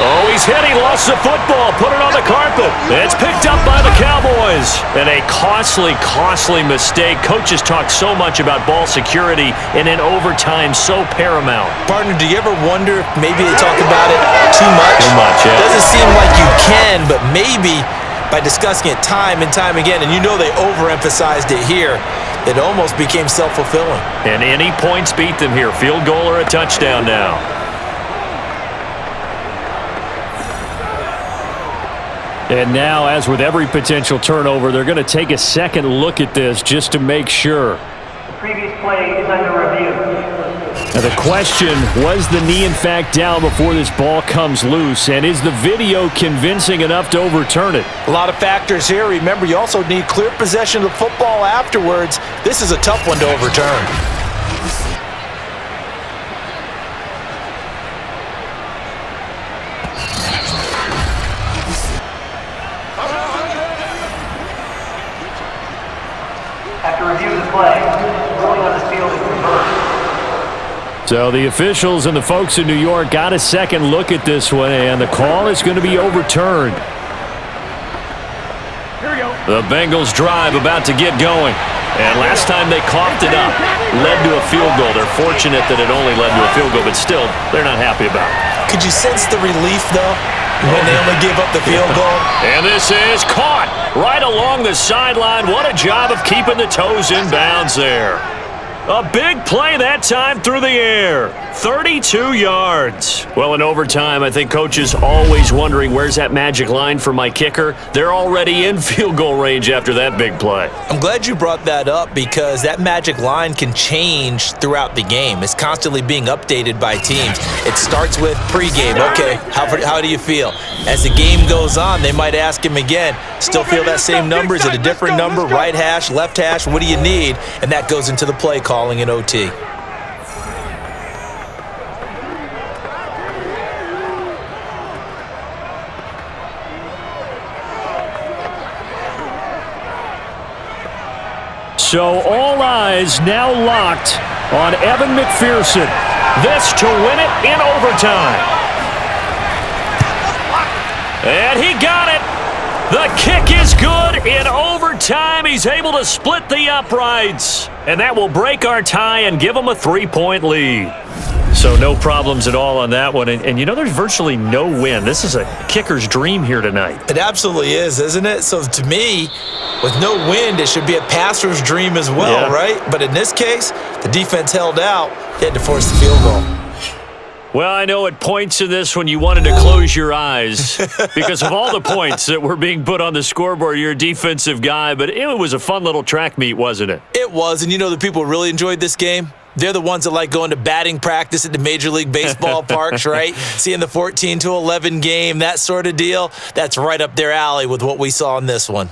Oh, he's hit. He lost the football. Put it on the carpet. It's picked up by the Cowboys. And a costly, costly mistake. Coaches talk so much about ball security, and in overtime, so paramount. Partner, do you ever wonder if maybe they talk about it too much? Too much, yeah. Doesn't seem like you can, but maybe by discussing it time and time again, and you know they overemphasized it here, it almost became self-fulfilling. And any points beat them here. Field goal or a touchdown now. And now, as with every potential turnover, they're going to take a second look at this just to make sure. The previous play is under review. Now the question, was the knee in fact down before this ball comes loose? And is the video convincing enough to overturn it? A lot of factors here. Remember, you also need clear possession of the football afterwards. This is a tough one to overturn. After review of the play, ruling on this field is reversed. So the officials and the folks in New York got a second look at this one, and the call is going to be overturned. Here we go. The Bengals drive about to get going. And last time they coughed it up, led to a field goal. They're fortunate that it only led to a field goal, but still, they're not happy about it. Could you sense the relief, though? When they only give up the field goal. And this is caught right along the sideline. What a job of keeping the toes in bounds there. A big play that time through the air. 32 yards. Well, in overtime, I think Coach is always wondering, where's that magic line for my kicker? They're already in field goal range after that big play. I'm glad you brought that up because that magic line can change throughout the game. It's constantly being updated by teams. It starts with pregame. Okay, how do you feel? As the game goes on, they might ask him again, still feel that same number? Is it a different number? Right hash, left hash? What do you need? And that goes into the play calling in OT. So all eyes now locked on Evan McPherson. This to win it in overtime. And he got it. The kick is good in overtime. He's able to split the uprights. And that will break our tie and give him a 3-point lead. So no problems at all on that one. And you know, there's virtually no wind. This is a kicker's dream here tonight. It absolutely is, isn't it? So to me, with no wind, it should be a passer's dream as well, right? But in this case, the defense held out. They had to force the field goal. Well, I know at points in this when you wanted to close your eyes because of all the points that were being put on the scoreboard. You're a defensive guy, but it was a fun little track meet, wasn't it? It was, and you know the people who really enjoyed this game? They're the ones that like going to batting practice at the Major League Baseball parks, right? Seeing the 14-11 game, that sort of deal. That's right up their alley with what we saw in this one.